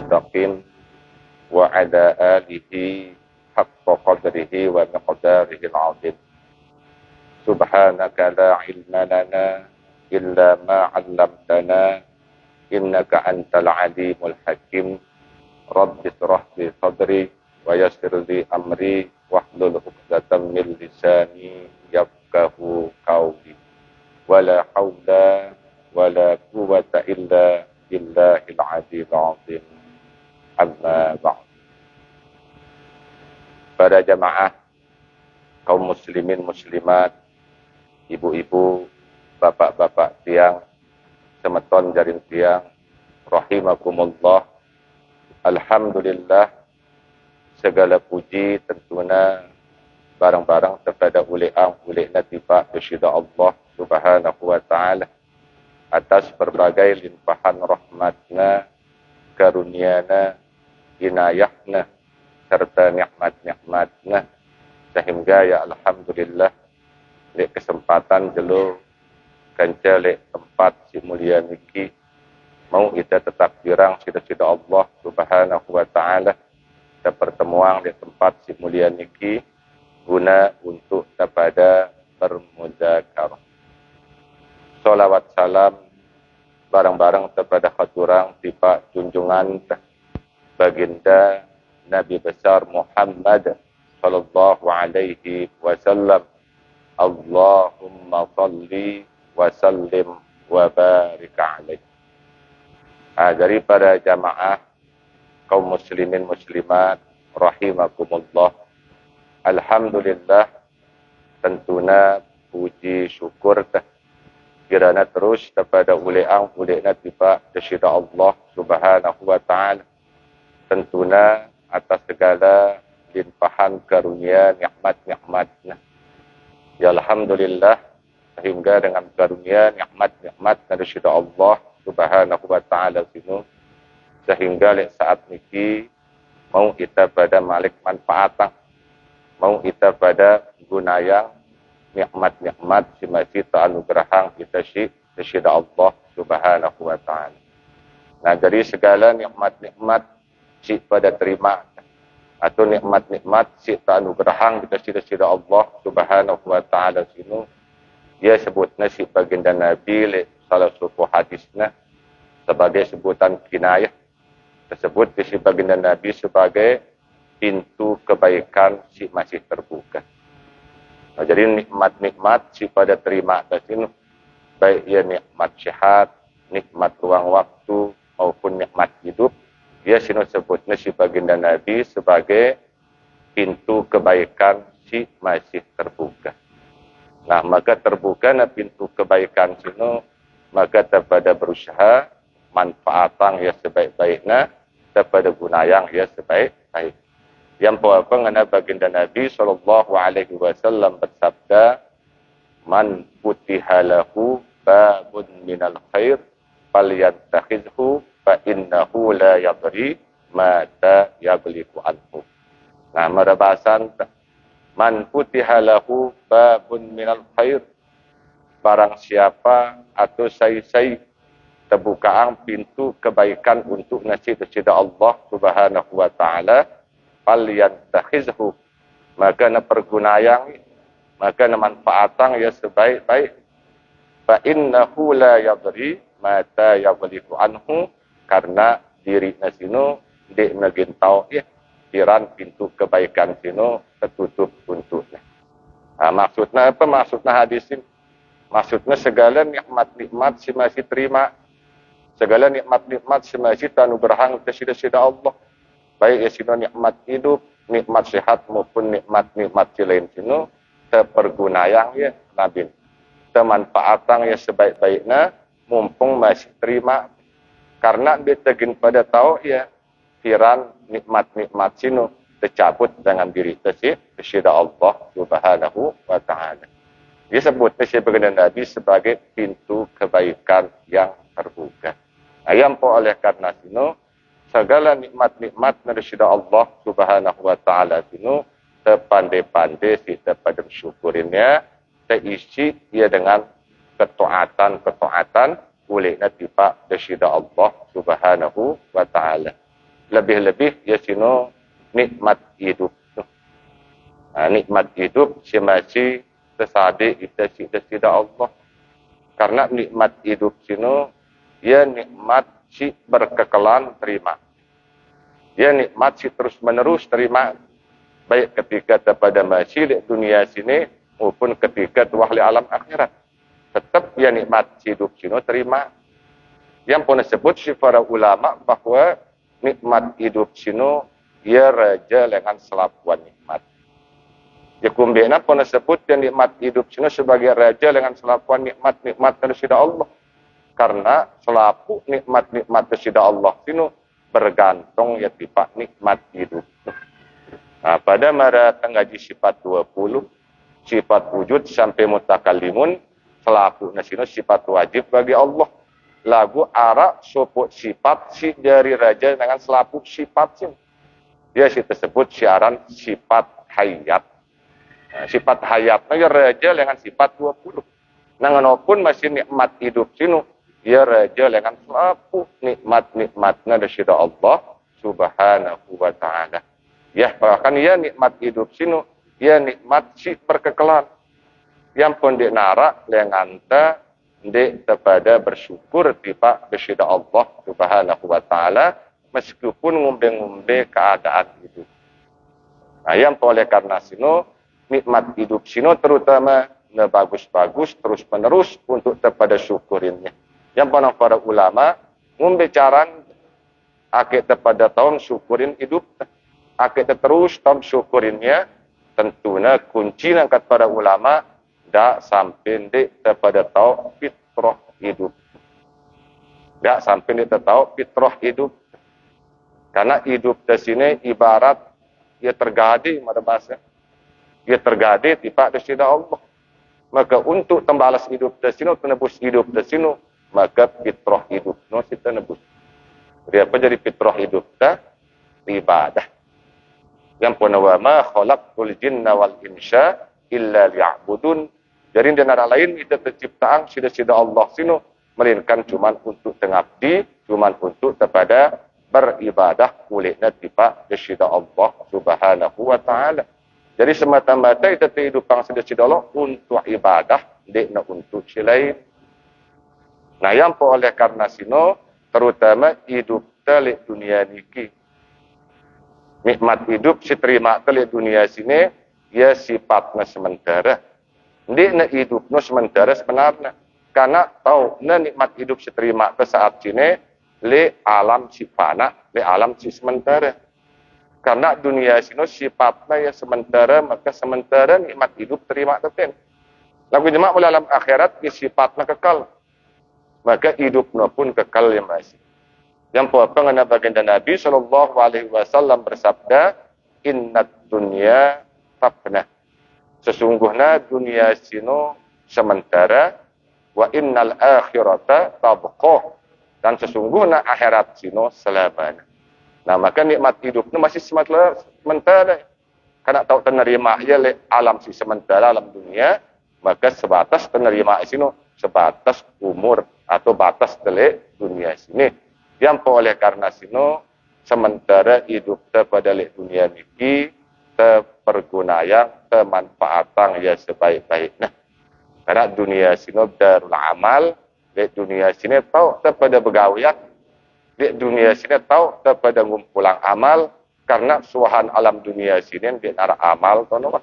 المستقيم وعلى آله حق قدره ومقداره العظيم. سبحانك لا علم لنا إلا ما علمتنا إنك أنت العليم الحكيم. رب اشرح لي صدري ويسر لي أمري واحلل عقدة من لساني يفقهوا قولي. ولا حول ولا قوة إلا بالله العلي العظيم. Amma ba'd. Para jamaah kaum muslimin muslimat, ibu-ibu, bapak-bapak tiang, semeton jaring tiang, rahimakumullah. Alhamdulillah, segala puji tentunya barang-barang kepada uli'ang uli'na tiba kesyida Allah subhanahu wa ta'ala atas berbagai limpahan rahmatna, karuniana, inayahna, serta nikmat-nikmatna, sehingga ya Alhamdulillah di kesempatan jelo kanca le tempat si mulia niki mau kita tetap dirang sida-sida Allah subhanahu wa ta'ala kita pertemuan di tempat si mulia niki guna untuk kepada bermuzakarah. Salawat salam barang-barang kepada khaturang tiba junjungan baginda Nabi besar Muhammad sallallahu alaihi wasallam. Allahumma salli wa sallim wa barik alaihi. Dari para jamaah kaum muslimin muslimat rahimakumullah. Alhamdulillah, tentunya puji syukur kirana terus kepada uli'ang uli'na tiba kesyida Allah subhanahu wa ta'ala. Tentunya atas segala limpahan karunia nikmat-nikmatnya. Ya Alhamdulillah, sehingga dengan karunia nikmat-nikmat dari syida Allah subhanahu wa ta'ala sinu, sehingga saat niki mau kita pada malik manfaatan, mau kita pada gunayang nikmat-nikmat si masih ta'anugerahang kita syida Allah subhanahu wa ta'ala. Nah, dari segala nikmat-nikmat si pada terima atau nikmat-nikmat si ta'anugerahang kita syida Allah subhanahu wa ta'ala sinu, dia sebutnya si baginda Nabi le salah satu hadisnya sebagai sebutan kinayah, tersebut si baginda Nabi sebagai pintu kebaikan si masih terbuka. Nah, jadi nikmat-nikmat si pada terima sinu, baik ia nikmat sehat, nikmat ruang waktu maupun nikmat hidup, dia sino sebutnya si baginda Nabi sebagai pintu kebaikan si masih terbuka. Nah, maka terbuka na pintu kebaikan sino, maka terpada berusaha manfaatan ya sebaik-baiknya, terpada gunayang ya sebaik-baik. Yang apa ngana baginda Nabi sallallahu alaihi wasallam bersabda, "Man futihalahu babun minal khair falyantakhizhu fa innahu la yadri mata yabliku anhu." Nah, merabasan man futihalahu babun minal khair, barang siapa atau sai-sai terbukaan pintu kebaikan untuk nasib kepada Allah subhanahu wa ta'ala, falyantakhizhu, maka na pergunayang, maka na manfaatan ya sebaik-baik. Fa innahu la yadri mata yabliku anhu, karena diri nasino dek nagintau ya tiran pintu kebaikan sino tertutup untuknya. Nah, maksudnya apa? Maksudnya hadis ini, maksudnya segala nikmat-nikmat si masih terima, segala nikmat-nikmat si masih tanugerahang kesyida Allah, baik ya sino nikmat hidup, nikmat sehat maupun nikmat-nikmat lain sino terpergunayang ya nabi, termanfaatan ya sebaik-baiknya mumpung masih terima. Karena dia tegin pada tahu ya tiran nikmat-nikmat sino tercabut dengan diri kesyida Allah subhanahu wa ta'ala. Disebutnya si baginda Nabi sebagai pintu kebaikan yang terbuka. Ayam po oleh karena sino segala nikmat-nikmat dari syida Allah subhanahu wa ta'ala sino terpandai-pandai si terpada bersyukurinnya, terisi ia dengan ketaatan oleh natifa kesyida Allah subhanahu wa ta'ala. Lebih-lebih ya sino nikmat hidup. Nikmat hidup si masih tersadik kita sida Allah. Karena nikmat hidup sino ya nikmat si berkekelan terima. Ya nikmat si terus menerus terima. Baik ketika daripada masih di dunia sini maupun ketika wahli alam akhirat. Tetap ya nikmat hidup sino terima. Yang pun disebut si para ulama bahwa nikmat hidup sino ia raja dengan selapuan nikmat. Ya kumbena pun disebut yang nikmat hidup sino sebagai raja dengan selapuan nikmat-nikmat dari sida Allah. Karena selapu nikmat-nikmat dari sida Allah sino bergantung ya tiba nikmat hidup. Nah, pada mara tenggaji sifat 20, sifat wujud sampai mutakallimun, selapu nasino sifat wajib bagi Allah. Lagu arak sopok sifat si dari raja dengan selapu sifat sin. Dia si tersebut siaran sifat hayat. Nah, sifat hayatnya raja dengan sifat 20. Nanganopun masih nikmat hidup sinu, dia raja dengan selapu nikmat-nikmatnya dari Allah subhanahu wa ta'ala. Ya, bahkan ia nikmat hidup sinu, ia nikmat si berkekelan. Yang pun di narak dengan ta di kepada bersyukur tiba bersida Allah subhanahu wa ta'ala meskipun ngumbe-ngumbe keadaan itu. Nah, yang oleh karena sinu nikmat hidup sinu terutama bagus-bagus terus menerus untuk kepada syukurinnya. Yang para ulama ngumbe caran akik kepada tahun syukurin hidup, akik terus tahun syukurinnya tentunya kunci angkat para ulama dak sampai di kepada tahu fitrah hidup. Dak sampai di tahu fitrah hidup. Karena hidup di sini ibarat ia tergadi pada bahasa. Ia tergadi tiba di sini Allah. Maka untuk tembalas hidup di sini, tenebus hidup di sini, maka fitrah hidup no si tenebus. Jadi apa jadi fitrah hidup dah? Ibadah. Yang punawa ma khalaqtul jinna wal insya illa liya'budun. Jadi di negara lain kita terciptaan sida-sida Allah sino melainkan cuman untuk tengabdi, cuman untuk kepada beribadah kulitnya tiba sida Allah subhanahu wa ta'ala. Jadi semata-mata kita kehidupan sida-sida Allah untuk ibadah, tidak untuk selain. Nah yang oleh karena sino terutama hidup telik dunia niki. Nikmat hidup si terima telik dunia sini ya sifatnya sementara. Tidak hidupnya sementara sebenarnya. Karena tahu nikmat hidup si terima ke saat sini le alam si fana, le alam si sementara. Karena dunia sini sifatnya ya sementara, maka sementara nikmat hidup terima teten. Lagu jemaah mulai alam akhirat ya sifatnya kekal. Maka hidupnya pun kekal yang masih. Yang pengenal baginda Nabi SAW bersabda, Innat dunya fafnah. Sesungguhnya dunia sino sementara, wa innal akhirata tabqah. Dan sesungguhnya akhirat sino selamanya. Nah maka nikmat hidupnya masih sementara. Karena tahu menerima ya alam si sementara alam dunia, maka sebatas penerima sino sebatas umur atau batas dari dunia sini. Yang oleh karena sino sementara hidup pada dunia niki terpergunaya kemanfaatan ya sebaik-baiknya. Karena dunia sino darul amal, di dunia sini tahu pada begawian, di dunia sini tahu pada ngumpulang amal, karena suahan alam dunia sini di arah amal tono.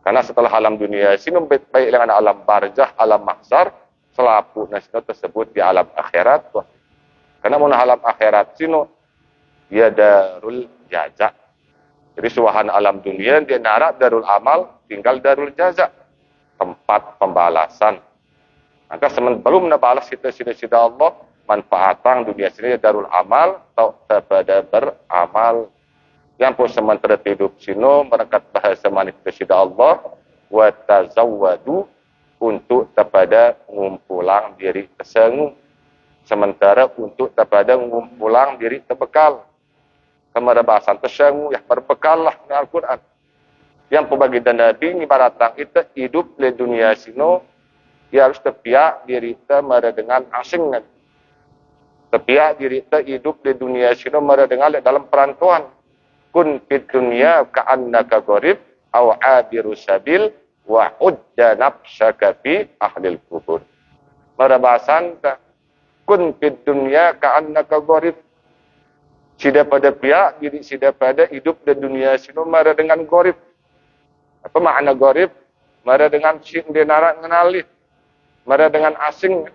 Karena setelah alam dunia sini baik dengan alam barzah, alam mahsyar, selapu nasino tersebut di alam akhirat. Karena mun alam akhirat sino dia darul jaza. Jadi suahan alam dunia dia narak darul amal, tinggal darul jaza, tempat pembalasan. Maka sebelum nabalas sida-sida Allah, manfaatan dunia sini darul amal atau kepada beramal. Yang pun sementara hidup sino merekat bahasa manis sida Allah wa tazawwadu untuk kepada ngumpulang diri kesengu. Sementara untuk kepada ngumpulang diri terbekal. Kepada bahasan tersengu, ya berbekal lah dengan Al-Quran. Yang pembagian Nabi, ibaratkan kita hidup di dunia sino, dia harus terpiak diri kita dengan asing. Tepiak diri kita hidup di dunia sini mara dengar dalam perantauan. Kun fid dunya ka'annaka gharib aw 'abiru sabil wa udda nafsaka fi ahlil kubur. Mara bahasan ta kun fid dunya ka'annaka gharib. Sida pada pihak diri sida pada hidup di dunia sini mara dengan gharib. Apa makna gharib? Mara dengan sin dia narak mengenali. Mara dengan asing.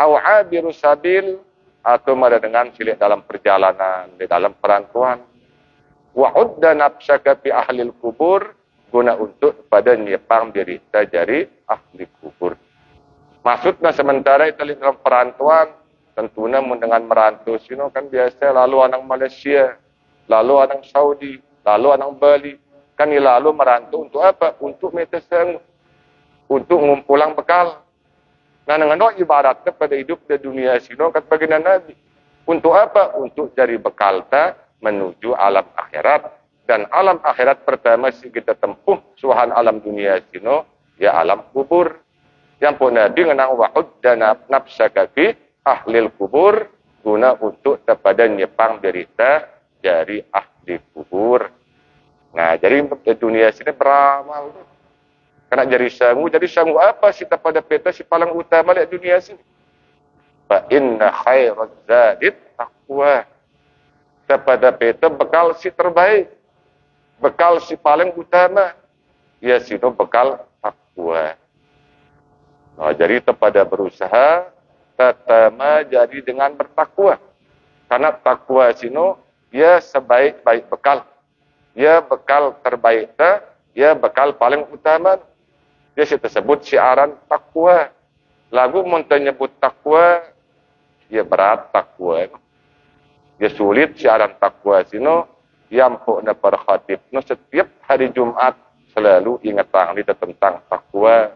Aw 'abiru sabil atau mara dengan silik dalam perjalanan, di dalam perantauan. Wa'udda nafsaka fi ahlil kubur, guna untuk pada nyepang diri kita dari ahli kubur. Maksudnya sementara itu dalam perantauan, tentunya dengan merantau sini kan biasa lalu orang Malaysia, lalu orang Saudi, lalu orang Bali. Kan lalu merantau untuk apa? Untuk metasang, untuk ngumpulang bekal. Nah, dengan ibaratnya pada hidup di dunia sini kata baginda Nabi. Untuk apa? Untuk dari bekal ta menuju alam akhirat. Dan alam akhirat pertama si kita tempuh suhan alam dunia sini ya alam kubur. Yang pun Nabi ngenang wa'ud dan nafsaka fi ahlil kubur guna untuk kepada nyepang derita dari ahli kubur. Nah, jadi di dunia sini beramal. Kena jadi sangu apa sih pada peta si paling utama di dunia sini? Fa inna khairaz zadit taqwa. Kepada peta bekal si terbaik. Bekal si paling utama. Ya sino bekal takwa. Nah, jadi kepada berusaha pertama jadi dengan bertakwa. Karena takwa sino ya sebaik-baik bekal. Ya bekal terbaik ya bekal paling utama. Dia tersebut syiaran takwa. Lagu muntah nyebut takwa, ya berat takwa. Ya sulit syiaran takwa sino, yang pokna para khatib. No, setiap hari Jumat selalu ingat tentang takwa,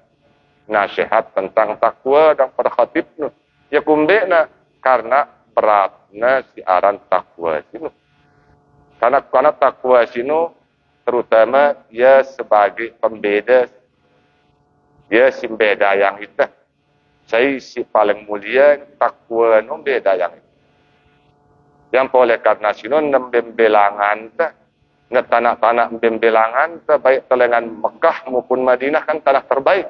nasihat tentang takwa dan para khatib. No. Ya kumbekna karena beratnya syiaran takwa sino. Karena takwa sino terutama ya sebagai pembeda. Dia si beda yang itu. Saya si paling mulia takwa no beda yang itu. Yang boleh karena sino nembembelangan ta. Ngetanak-tanak bembelangan ta baik telengan Mekah maupun Madinah kan tanah terbaik.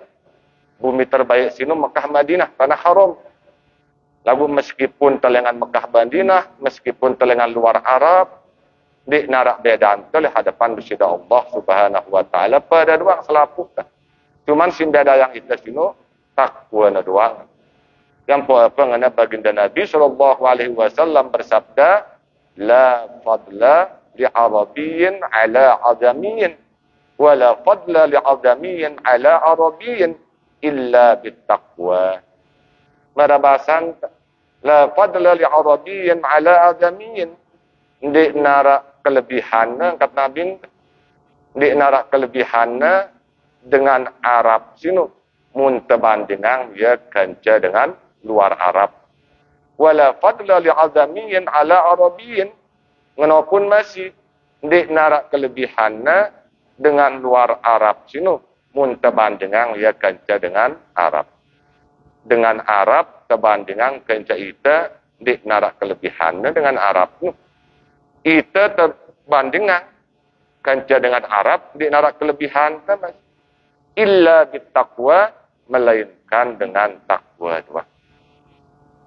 Bumi terbaik sino Mekah Madinah, tanah haram. Lalu meskipun telengan Mekah Madinah, meskipun telengan luar Arab, di narak bedaan oleh hadapan Rasulullah Allah Subhanahu wa taala pada doang selaput. Cuman simbada yang itu sino takwa na doang. Yang apa ngana baginda Nabi sallallahu alaihi wasallam bersabda, la fadla li arabiyyin ala adamiyyin wa la fadla li adamiyyin ala arabiyyin illa bittaqwa. Marabasan la fadla li arabiyyin ala adamiyyin. Di narak kelebihannya kata Nabi, di narak kelebihannya dengan Arab sino muntebandingan ya kanca dengan luar Arab. Wala fadla li azamiyyin ala arabiyyin. Ngenopun masih di narak kelebihannya dengan luar Arab sino muntebandingan ya kanca dengan Arab. Dengan Arab terbandingan kanca ita di narak kelebihannya dengan Arab. Ita terbandingan kanca dengan Arab di narak kelebihan mas. Illa bittaqwa, melainkan dengan takwa dua.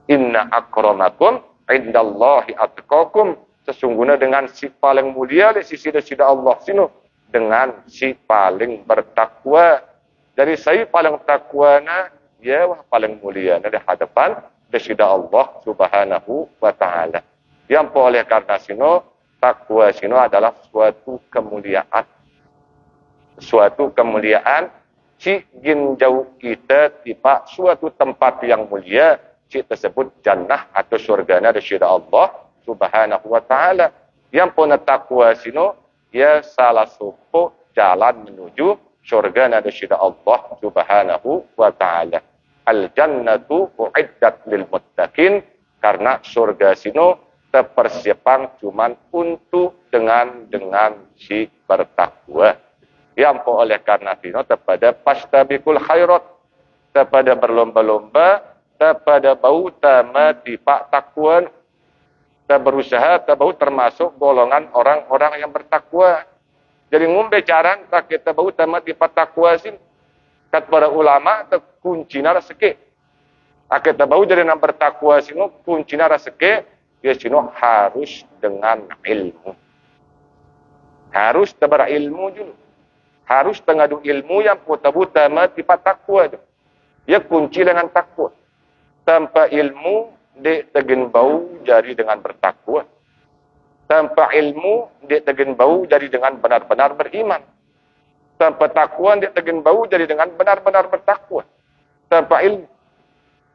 Inna akramakum indallahi atqakum. Sesungguhnya dengan si paling mulia di sisi Allah sino dengan si paling bertakwa. Dari saya paling takwanya ya paling mulia di hadapan di Allah Subhanahu wa taala. Yang oleh karena sino takwa sino adalah suatu kemuliaan. Suatu kemuliaan si jin jauh kita tiba suatu tempat yang mulia, si tersebut jannah atau surganya dari Allah Subhanahu wa taala. Yang pun takwa sino ya salah satu jalan menuju surga dari Allah Subhanahu wa taala. Al jannatu uiddat lil muttaqin, karena surga sino terpersiapan cuman untuk dengan si bertakwa. Yang oleh karena itu kepada pastabikul khairat, kepada berlomba-lomba pada bau tama tipak takwa. Kita berusaha kita bau termasuk golongan orang-orang yang bertakwa. Jadi ngumbe caran tak kita bau tama tipak takwa sin. Kat para ulama tak kunci nara seke. Kita bau jadi nak bertakwa sino kunci nara seke. Ya sino harus dengan ilmu. Harus berilmu dulu. Harus tengadu ilmu yang buta-buta mati takwa. Ya kunci dengan takwa. Tanpa ilmu, dia tegin bau jadi dengan bertakwa. Tanpa ilmu, dia tegin bau jadi dengan benar-benar beriman. Tanpa takwa, dia tegin bau jadi dengan benar-benar bertakwa. Tanpa ilmu.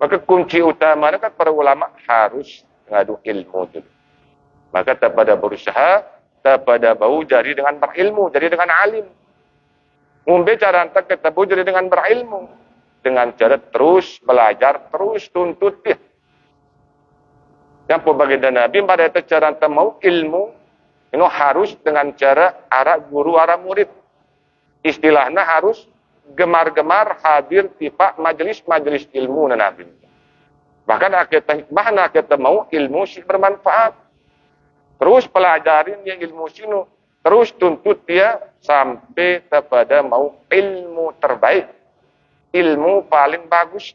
Maka kunci utama kan para ulama harus mengadu ilmu dulu. Maka pada berusaha, pada bau jadi dengan berilmu, jadi dengan alim. Ngumbe cara antak kita bau jadi dengan berilmu. Dengan cara terus belajar, terus tuntut dia. Yang pembagian Nabi pada itu cara antak mau ilmu, ini harus dengan cara arah guru, arah murid. Istilahnya harus gemar-gemar hadir tipak majelis-majelis ilmu Nabi. Bahkan kita mau ilmu sih bermanfaat. Terus pelajarin yang ilmu sini, terus tuntut dia sampai kepada mau ilmu terbaik. Ilmu paling bagus.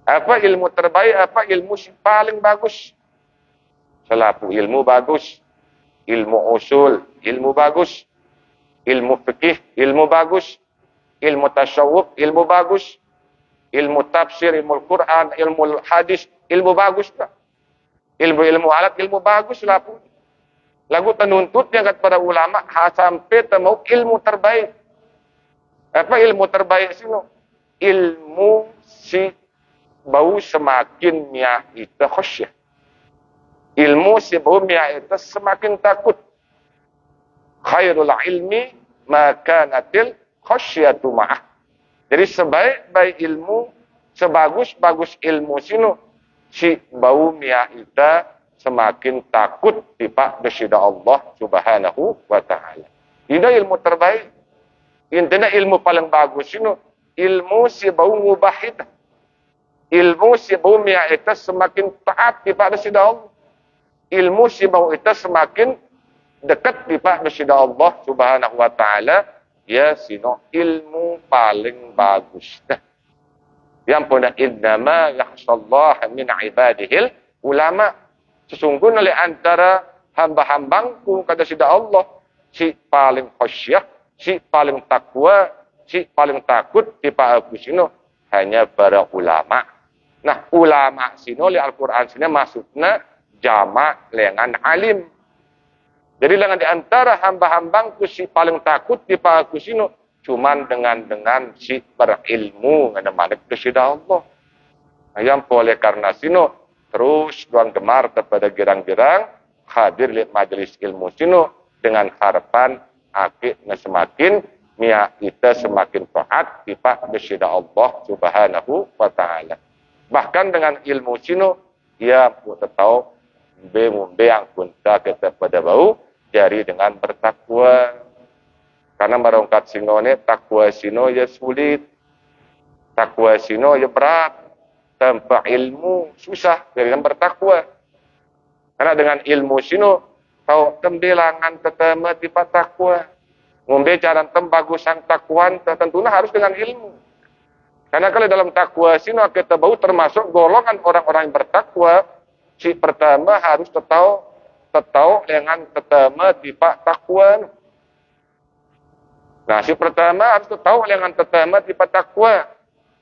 Apa ilmu terbaik? Apa ilmu sih paling bagus? Selaku ilmu bagus. Ilmu usul, ilmu bagus. Ilmu fikih, ilmu bagus. Ilmu tasyawuf, ilmu bagus. Ilmu tafsir, ilmu Quran, ilmu hadis, ilmu bagus. Ilmu alat, ilmu bagus lah pun. Lagu penuntutnya kepada ulama sampai temu ilmu terbaik. Apa ilmu terbaik sih? Ilmu si bau semakin miak itu khusyah. Ilmu si bau miak itu semakin takut. Khairul ilmi maka natil khusyatu ma'ah. Jadi sebaik-baik ilmu, sebagus-bagus ilmu sini, si bau miak itu semakin takut tipak bersida Allah subhanahu wa ta'ala. Ini ilmu terbaik. Intinya ilmu paling bagus ini, ilmu si bau mubahid. Ilmu si bau miak itu semakin taat tipak bersida Allah. Ilmu si bau itu semakin dekat tipak bersida Allah subhanahu wa ta'ala. Ya sino ilmu paling bagus. Yang punya innama yakhshallah min ibadihil ulama. Sesungguhnya oleh antara hamba-hambangku kata sida Allah si paling khusyah, si paling takwa, si paling takut tipa aku sino hanya para ulama. Nah, ulama sino oleh Al-Qur'an sini maksudnya jamak dengan alim. Jadi dengan di antara hamba-hambangku si paling takut tipa aku sino cuman dengan si berilmu dengan malik kesida Allah. Yang boleh karena sino terus doang gemar kepada girang-girang hadir lihat majelis ilmu sino dengan harapan akhirnya semakin miak kita semakin taat tipak bersida Allah subhanahu wa ta'ala. Bahkan dengan ilmu sino ia buat tahu mbe yang kunta kita pada bau jari dengan bertakwa. Karena merongkat sino ne takwa sino ya sulit. Takwa sino ya berat. Tanpa ilmu susah dengan bertakwa. Karena dengan ilmu sino tahu tembilangan tetama tipa takwa. Ngombe cara tembagus sang takwan tentunya harus dengan ilmu. Karena kalau dalam takwa sino kita bau termasuk golongan orang-orang yang bertakwa. Si pertama harus tetau dengan tetama tipa takwa. Nah, si pertama harus tetau dengan tetama tipa takwa.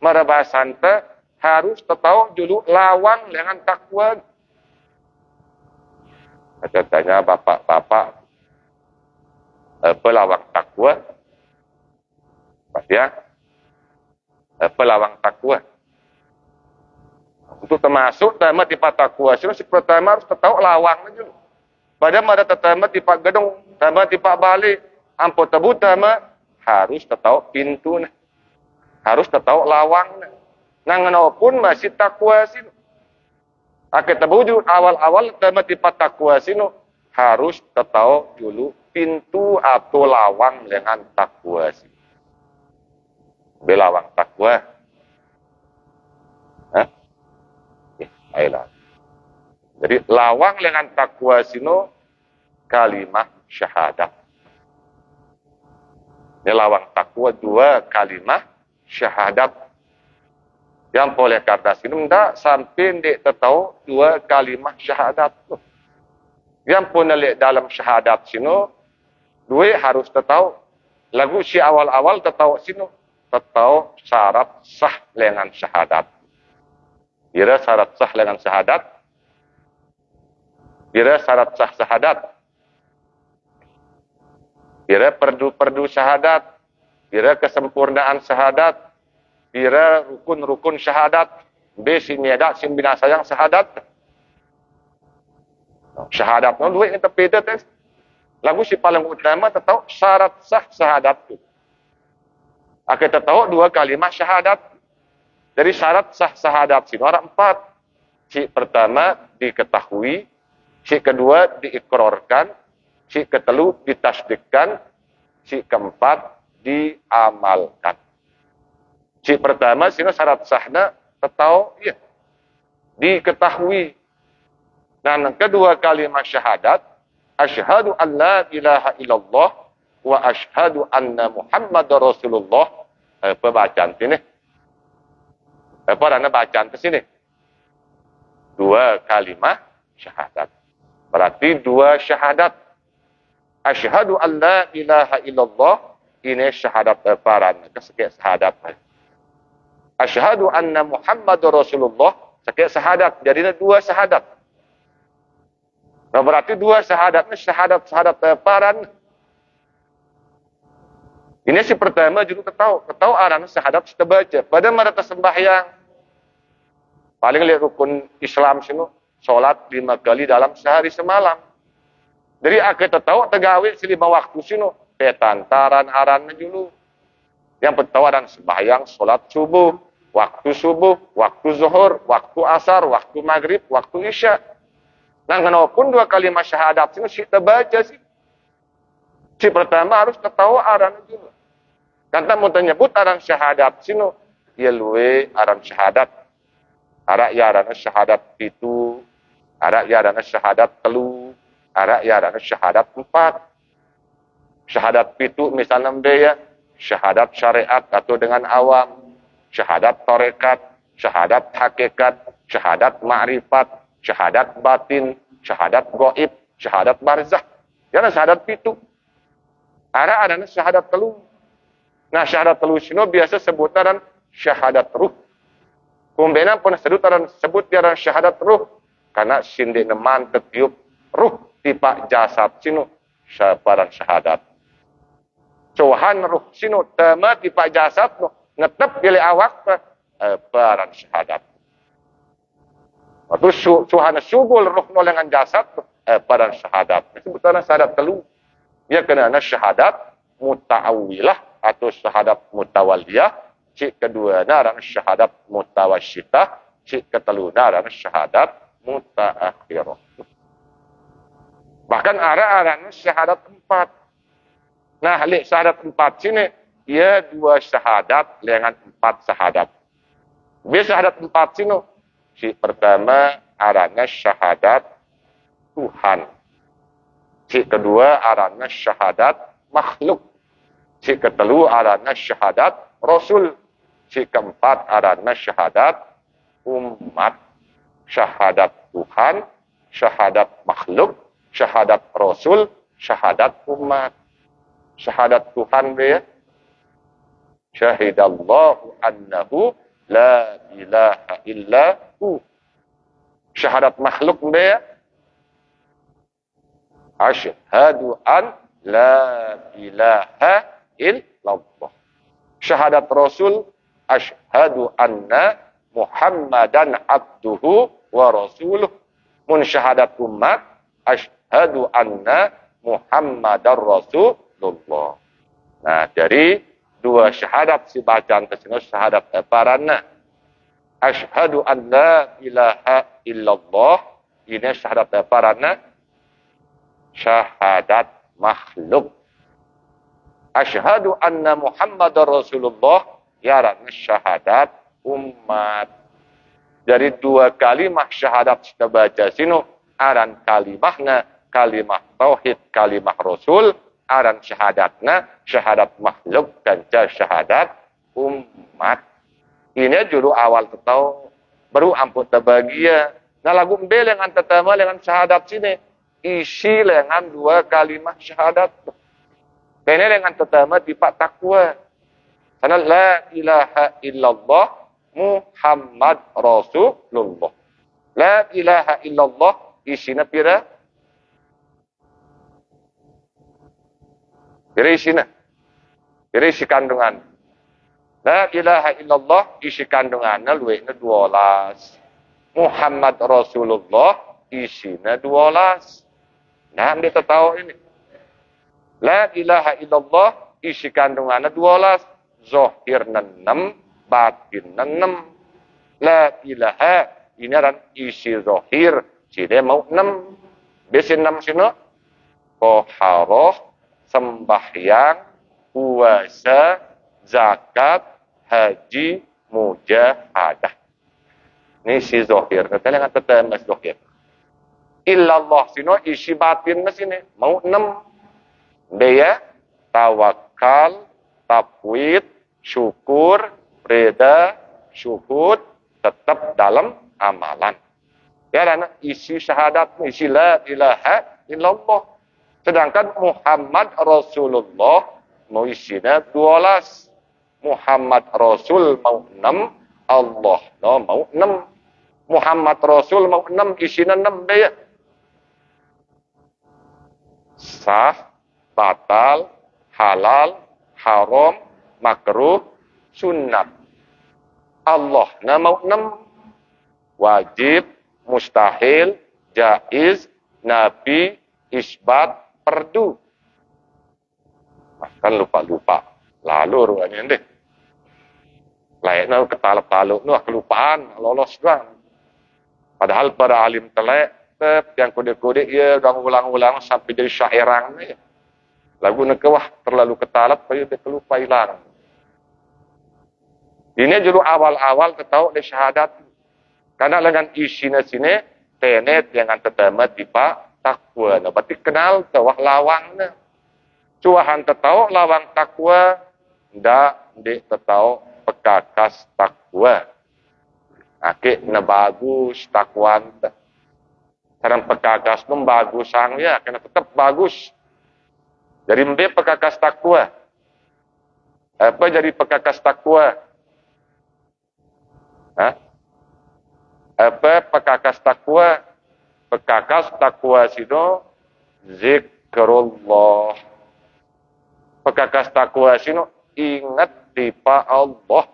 Marabasanta harus tetau dulu lawang dengan takwa. Katanya bapak-bapak pelawang takwa. Pak ya? Pelawang takwa. Untuk termasuk tema tipa takwa. Si pertama harus tetau lawang dulu. Padahal ada tetama tipa gedung, tema tipa balik, ampun tebu tema harus tetau pintu. Harus tetau lawang. Nang pun masih takwa sini. Kita wujud awal-awal tema tipa takwa sini harus tetau dulu pintu atau lawang dengan takwa sini. Belawang takwa. Hah? Ayolah. Jadi lawang dengan takwa sino kalimah syahadat. Ini lawang takwa dua kalimah syahadat. Yang boleh karena sino ndak sampai ndik tahu dua kalimah syahadat. Yang pun dalam syahadat sino dua harus tahu. Lagu si awal-awal tahu sino tahu syarat sah dengan syahadat. Kira syarat sah dengan syahadat. Kira syarat sah syahadat. Kira perdu syahadat. Kira kesempurnaan syahadat. Kira rukun-rukun syahadat. B sin niadat sin binasa yang syahadat. Syahadat no duit kita beda tes. Lagu si paling utama tahu syarat sah syahadat tu. Kita tahu dua kalimat syahadat. Dari syarat sah syahadat sini ada 4. Si pertama diketahui, si kedua diikrarkan, si ketelu ditasdikkan, si keempat diamalkan. Si pertama sini syarat sahna tahu ya diketahui. Dan kedua kalimat syahadat, asyhadu an la ilaha illallah wa asyhadu anna Muhammadar Rasulullah. Apa bacaan sini? Apa rana bacaan ke sini? Dua kalimat syahadat. Berarti dua syahadat. Asyhadu an la ilaha illallah ini syahadat paran kesekian syahadat. Asyhadu anna Muhammadar Rasulullah sekian syahadat. Jadi dua syahadat. Nah berarti dua syahadatnya syahadat paran. Ini si pertama juga ketahu arahnya syahadat kita baca. Pada mereka sembahyang. Paling lihat rukun Islam sini, sholat 5 kali dalam sehari semalam. Jadi kita tahu tegawi 5 waktu sini, petantaran arannya dulu. Yang pertama sembahyang, sholat subuh, waktu zuhur, waktu asar, waktu maghrib, waktu isya. Nah, kenapa dua kalimat syahadat sini kita baca sih. Si pertama harus ketahui aran dulu. Kanta mau menyebut aran syahadat sini, ya luwe aran syahadat. Arak ya aran syahadat itu, arak ya aran syahadat telu, arak ya aran syahadat 4. Syahadat itu misalnya ya, syahadat syariat atau dengan awam, syahadat tarekat, syahadat hakikat, syahadat ma'rifat, syahadat batin, syahadat gaib, syahadat barzah. Yana syahadat itu. Ada syahadat telu. Nah syahadat telu sino biasa sebutan syahadat ruh. Kumbena pun sebut dia syahadat ruh. Karena sindik neman ketiup ruh tipa jasad sino syaparan syahadat. Cuhan ruh sino tema tipa jasad no ngetep pilih awak paran syahadat. Waktu suhana subul ruh nolengan jasad pada syahadat. Sebutannya syahadat telu. Ya kena syahadat muta'awilah atau syahadat mutawaliyah. Cik kedua narang syahadat mutawasyitah. Cik ketelu narang syahadat mutaakhirah. Bahkan arah-arahnya syahadat 4. Nah, syahadat 4 sini ia 2 syahadat dengan 4 syahadat. Biasa syahadat 4 sini si pertama arahnya syahadat Tuhan. Si kedua arahnya syahadat makhluk. Si ketelu arahnya syahadat Rasul. Si keempat arahnya syahadat umat. Syahadat Tuhan, syahadat makhluk, syahadat Rasul, syahadat umat. Syahadat Tuhan dia. Syahidallahu annahu la ilaha illa syahadat makhluk dia asyhadu an la ilaha illallah. Syahadat Rasul asyhadu anna Muhammadan abduhu wa rasuluh. Mun syahadat umat asyhadu anna Muhammadar Rasulullah. Nah, dari 2 syahadat si bacaan kesini syahadat parana. Asyhadu an la ilaha illallah. Ini syahadat parana. Syahadat makhluk. Asyhadu anna Muhammadar Rasulullah. Ya syahadat umat. dari dua kalimah syahadat kita baca sino aran kalimahna kalimah tauhid kalimah rasul aran syahadatna syahadat makhluk dan syahadat umat. Ini juru awal tetau baru ampun terbagia. Nah lagu mbel dengan tetama dengan syahadat sini isi dengan dua kalimah syahadat. Ini dengan tetama tipak takwa. Karena la ilaha illallah Muhammad Rasulullah. La ilaha illallah isina pira? Pira isina? Pira isi kandungan. La ilaha illallah isi kandungannya luweknya 12. Muhammad Rasulullah isina 12. Nah, dia tahu ini. La ilaha illallah isi kandungannya 12. Zohirna 6, batinna 6. La ilaha ini adalah isi zohir. Sini mau 6. Besin 6 sini. Toharoh, sembahyang, puasa, zakat, haji, mujahadah. Ini isi zohir. Kita lihat tentang zohir. Illallah sini isi batin sini. Mau 6. Dia tawakal, tafwid, syukur, reda, syuhud, tetap dalam amalan. Ya, dan isi syahadat, isi la ilaha illallah. Sedangkan Muhammad Rasulullah mau isinya 12. Muhammad Rasul mau 6, Allah mau 6. Muhammad Rasul mau 6, isinya 6 dia. Sah, batal, halal, haram, makruh, sunnat. Allah mau 6. Wajib, mustahil, jaiz, nabi, isbat, perdu. Kan lupa-lupa. Lalu ruangnya deh. Layaknya ketalap-taluk nu kelupaan, lolos bang. Padahal para alim telek yang kode-kode ia udah ulang-ulang sampai jadi syairan ya. Lagu nak wah terlalu ketalap kayu dia kelupa hilang. Ini juru awal-awal ketahu di syahadat. Karena dengan isinya sini tenet yang terutama tipa takwa. Nah, berarti kenal tawah lawangnya. Cuahan tertahu lawang takwa ndak di tertahu pekakas takwa. Akik na bagus takwan. Karena pekakas pun bagus sangnya, kena tetap bagus. Jadi mbe pekakas takwa. Apa jadi pekakas takwa? Hah? Apa pekakas takwa? Pekakas takwa sino zikrullah. Pekakas takwa sino ingat dipa Allah.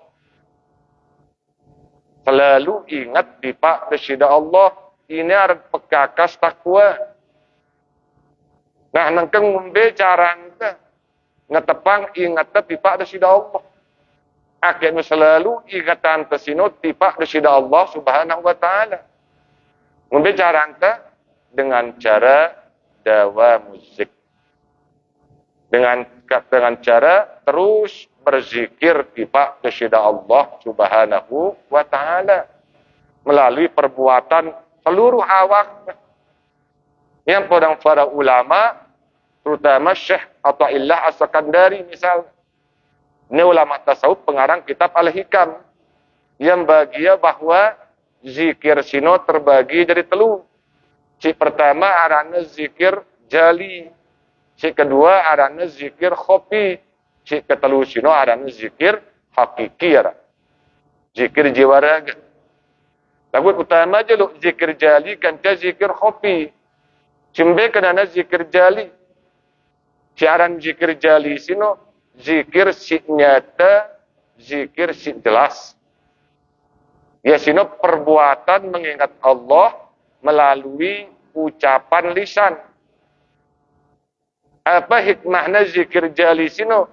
Selalu ingat dipa bersida Allah. Ini adalah pekakas takwa. Nah, nangkeng ngumbe caranya. Ngetepang ingat tipa bersida Allah. Akhirnya selalu ingatan tesino tipa bersida Allah subhanahu wa ta'ala. Ngumbe caranya dengan cara dawa musik. Dengan cara terus berzikir tiba kepada Allah subhanahu wa ta'ala. Melalui perbuatan seluruh awak. Yang para ulama, terutama Syekh Athaillah As-Sakandari misal. Ini ulama tasawuf pengarang kitab Al-Hikam. Yang bagia bahwa zikir sino terbagi jadi telu. Cik pertama arana zikir jali. Cik kedua arana zikir khofi. Cik ketelu sino arana zikir hakiki. Zikir jiwa raga. Lagu utama je lu zikir jali kan zikir khofi. Cimbe kenana zikir jali. Ciaran zikir jali sino zikir si nyata, zikir si jelas. Ya sino perbuatan mengingat Allah melalui ucapan lisan. Apa hikmahnya zikir jali sino?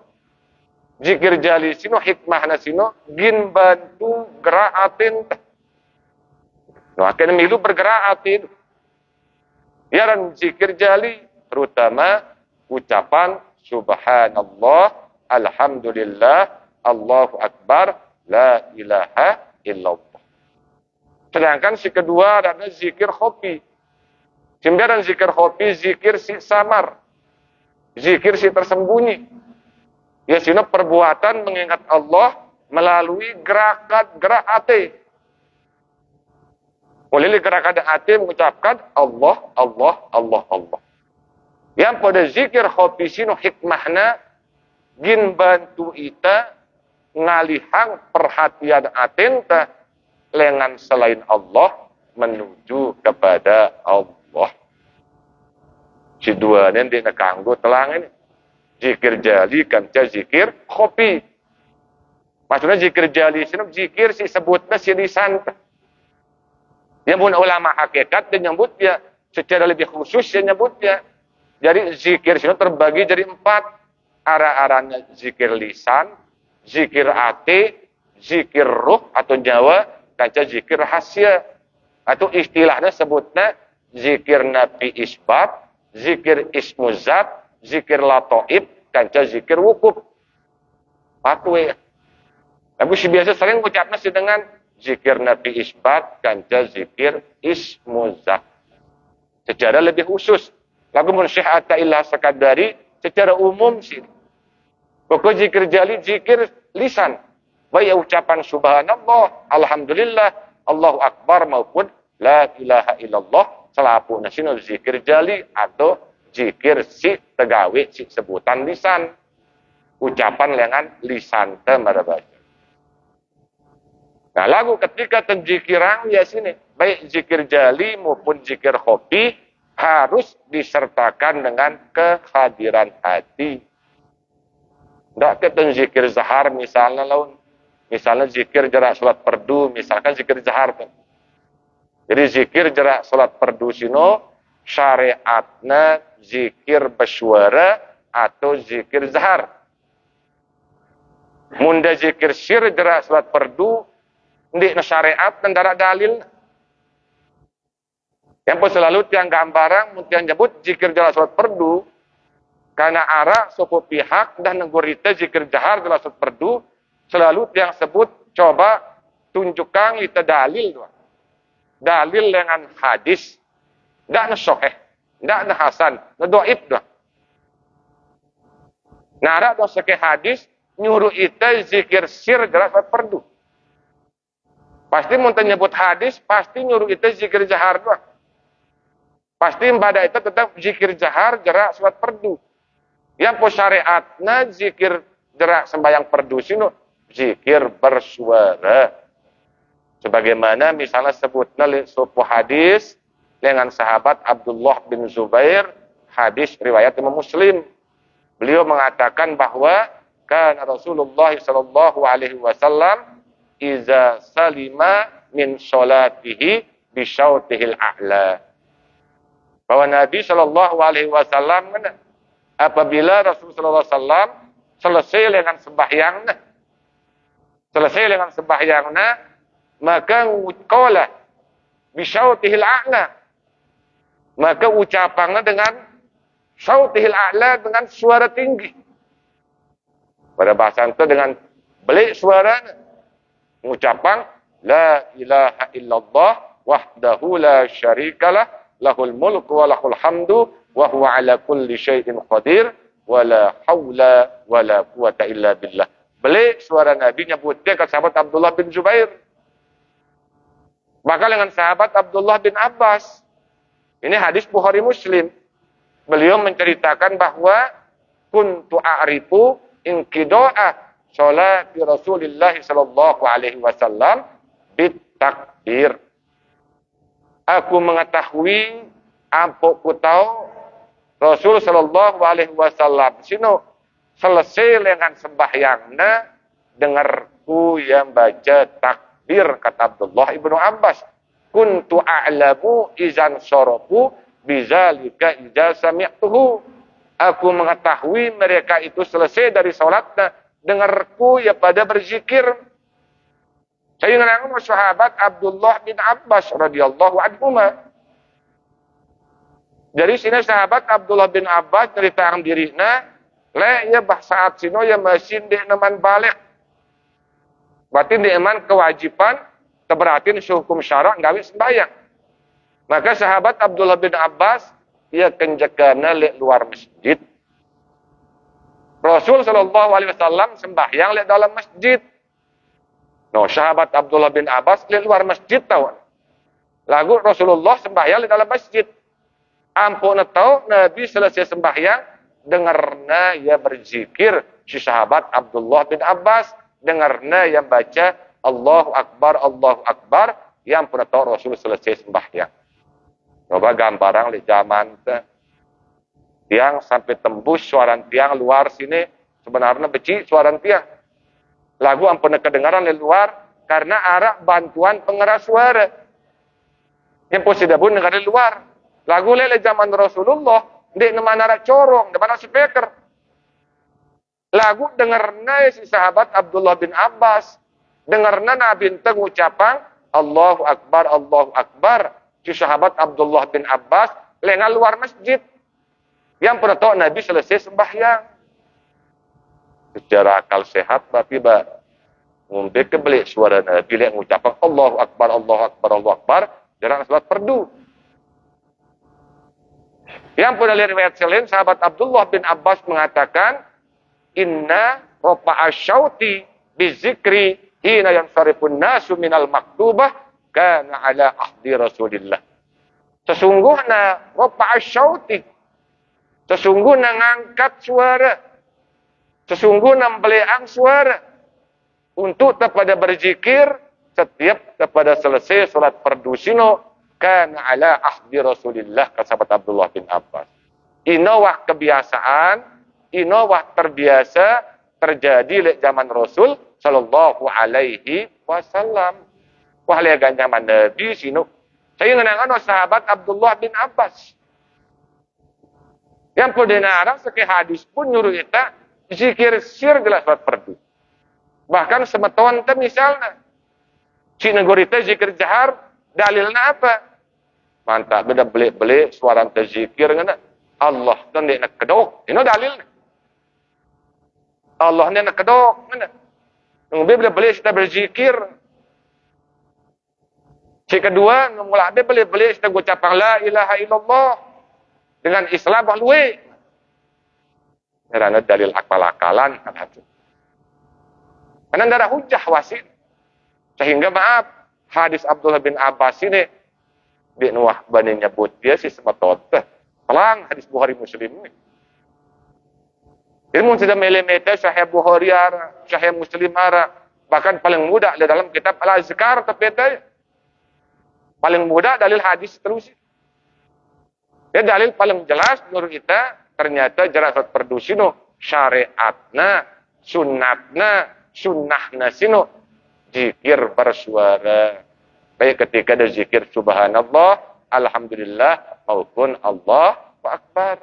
Zikir jali sino hikmahnya sino gin bantu gerak atin. No akan milu bergerak atin. Ya dan zikir jali terutama ucapan subhanallah, alhamdulillah, Allahu akbar, la ilaha illallah. Sedangkan si kedua adalah zikir khofi. Sembilan zikir khofi, zikir si samar. Zikir si tersembunyi. Yaitu perbuatan mengingat Allah melalui gerak hati. Melalui gerakan hati mengucapkan Allah, Allah, Allah, Allah. Yang pada zikir khofi sinu hikmahna gin bantu ita ngalihang perhatian atenta lengan selain Allah menuju kepada Allah. Si dua ini dia kanggo telang ini. Zikir jali kanca zikir khofi. Maksudnya zikir jali sini zikir si sebutnya si lisan. Yang pun ulama hakikat dia nyebutnya secara lebih khusus dia nyebutnya. Jadi zikir sini terbagi jadi 4. Arah-arahnya zikir lisan, zikir hati, zikir ruh atau nyawa, kanca zikir rahasia. Atau istilahnya sebutnya zikir nafi isbat, zikir ismuzat, zikir latoib, kanca zikir wukuf. Patwe. Tapi si biasa sering ucapnya dengan zikir nafi isbat, kanca zikir ismuzat. Secara lebih khusus. Lagu Syekh Ata'illah Sakadari secara umum sih. Pokok zikir jali, zikir lisan. Baik ucapan subhanallah, alhamdulillah, Allahu Akbar maupun la ilaha illallah. Selapu nasional zikir jali atau zikir si tegawe, si sebutan lisan. Ucapan lengan lisan temarabaca. Nah lagu ketika tenzikirang ya sini. Baik zikir jali maupun zikir khofi harus disertakan dengan kehadiran hati. Tidak kita zikir zahar misalnya laun. Misalnya zikir jarak salat perdu, misalkan zikir zahar. Jadi zikir jarak salat perdu sino syariatna zikir bersuara atau zikir zahar. Munda zikir sir jarak salat perdu ndikna syariat dan darat dalil. Yang pun selalu tiang gambarang mutiang nyebut zikir jarak salat perdu karena arah suku pihak dan nenggurita zikir jahar jarak salat perdu selalu tiang sebut coba tunjukkan kita dalil doang. Dalil dengan hadis ndak na sahih, ndak na hasan, na dhaif doang. Nah, ada doang sahih hadis nyuruh kita zikir sir jarak salat perdu. Pasti mau nyebut hadis, pasti nyuruh kita zikir jahar doang. Pasti pada itu tetap zikir jahar jarak salat perdu. Yang po syariatna zikir jarak sembahyang perdu sino zikir bersuara. Sebagaimana misalnya sebutnya sebuah hadis dengan sahabat Abdullah bin Zubair, hadis riwayat Imam Muslim. Beliau mengatakan bahwa kan Rasulullah sallallahu alaihi wasallam iza salima min sholatihi bi syautihil a'la. Bahwa Nabi Shallallahu Alaihi Wasallam apabila Rasulullah SAW selesai dengan sembahyangnya, maka qala bi syautihil a'la, maka ucapannya dengan syautihil a'la, dengan suara tinggi. Pada bahasa itu dengan belik suaranya, mengucapkan la ilaha illallah wahdahu la syarikalah lahul mulku wa lahul hamdu wa huwa ala kulli syai'in qadir wa la hawla wa la quwata illa billah. Beli suara Nabi nyebutnya ke sahabat Abdullah bin Zubair. Bahkan dengan sahabat Abdullah bin Abbas. Ini hadis Bukhari Muslim. Beliau menceritakan bahwa kuntu a'rifu inqida'a sholati Rasulillah sallallahu alaihi wasallam bit takbir. Aku mengetahui, ku tahu Rasul sallallahu alaihi wasallam sino selesai dengan sembahyangnya dengarku yang baca takbir, kata Abdullah ibnu Abbas. Kuntu a'lamu izan sorofu bizalika idza sami'tuhu. Aku mengetahui mereka itu selesai dari salatnya dengarku ya pada berzikir. Saya mengenal sahabat Abdullah bin Abbas radhiyallahu anhuma. Dari sini sahabat Abdullah bin Abbas ceritakan dirinya, le ya bah saat sino ya mesin di neman balik. Berarti di eman kewajiban seberatin hukum syarak gawe sembahyang. Maka sahabat Abdullah bin Abbas ia kenjakana lek luar masjid. Rasul sallallahu alaihi wasallam sembahyang lek dalam masjid. No, sahabat Abdullah bin Abbas lek luar masjid tahu. Lagu Rasulullah sembahyang lek dalam masjid. Ampun tahu Nabi selesai sembahyang dengarna ia berzikir si sahabat Abdullah bin Abbas, dengarna yang baca Allahu Akbar, yang pernah tahu Rasul selesai sembahyang. Coba gambaran di zaman tiang sampai tembus suara tiang luar sini, sebenarnya beci suara tiang. Lagu ampun kedengaran di luar karena arah bantuan pengeras suara. Yang positif pun dengar di luar. Lagu lele zaman Rasulullah, di mana ada corong, di mana speaker. Lagu dengarna si sahabat Abdullah bin Abbas, dengarna Nabi ente ngucapan Allahu Akbar. Si sahabat Abdullah bin Abbas lengah luar masjid. Yang pernah tahu Nabi selesai sembahyang. Secara akal sehat, tapi ngumbe kebalik suara Nabi yang ngucapan Allahu Akbar. Jarang salat fardu. Yang pernah lihat riwayat selain, sahabat Abdullah bin Abbas mengatakan, Inna rofa'a syauti bizikri hina yang sarifun nasu minal maktubah kana ala ahdi Rasulillah. Sesungguhnya rofa'a syauti, sesungguhnya ngangkat suara, sesungguhnya beleang suara untuk kepada berzikir setiap kepada selesai salat fardu sino kana ala ahdi Rasulillah, kata sahabat Abdullah bin Abbas. Inawah kebiasaan, inawah terbiasa terjadi di zaman Rasul sallallahu alaihi wasallam. Wah lihat zaman Nabi sino. Saya ngenangan sahabat Abdullah bin Abbas. Yang pendengaran seki hadis pun nyuruh kita zikir sir jelas salat fardu. Bahkan semeton misalnya si negorita zikir jahar dalilnya apa? Mantap, beda belik-belik suara terzikir ngana. Allah dan dia nak kedok. Ini dalil. Allah dia nak kedok ngana. Ngombe beda belik kita berzikir. Cik kedua, ngomong be belik-belik kita ucapan la ilaha illallah dengan Islam bahlui. Karena dalil akal-akalan kata itu. Karena ada hujah wasit. Sehingga maaf, hadis Abdullah bin Abbas ini di Nuh Bani nyebut dia si semetot. Pelang hadis Bukhari Muslim ini. Ilmu sudah milimeter Sahih Bukhari ara, Sahih Muslim ara, bahkan paling mudah di dalam kitab Al-Azkar tepatnya. Paling mudah dalil hadis terus. Ya dalil paling jelas menurut kita ternyata jarasat perdusino syariatna, sunnahna sino zikir bersuara. Baik ketika ada zikir subhanallah, alhamdulillah, maupun Allahu Akbar.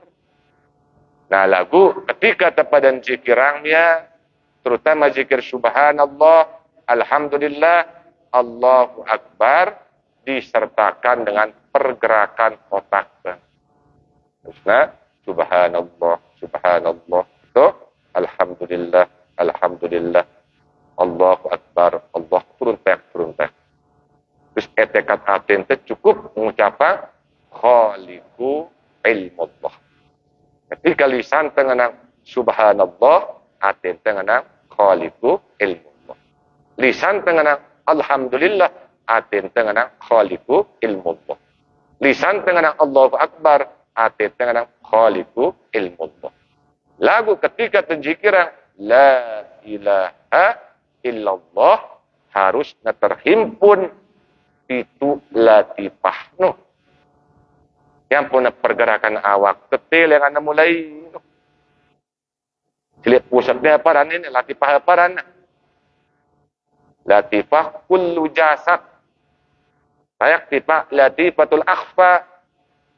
Nah lagu ketika tepadan zikirangnya, terutama zikir subhanallah, alhamdulillah, Allahu Akbar, disertakan dengan pergerakan otak. Terusnya, subhanallah, itu, alhamdulillah, Allahu Akbar, Allah turun tek. Terus etekat aten cukup mengucapkan khaliqu ilmullah. Ketika lisan tengenang subhanallah, aten tengenang khaliqu ilmullah. Lisan tengenang alhamdulillah, aten tengenang khaliqu ilmullah. Lisan tengenang Allahu Akbar, aten tengenang khaliqu ilmullah. Lagu ketika tenjikiran la ilaha illallah harus terhimpun itu latifah nuh. Yang punya pergerakan awak tetil yang anda mulai nuh. Silik pusatnya aparan ini, latifah aparan. Latifah kullu jasad. Layak tipak latifatul akhfa.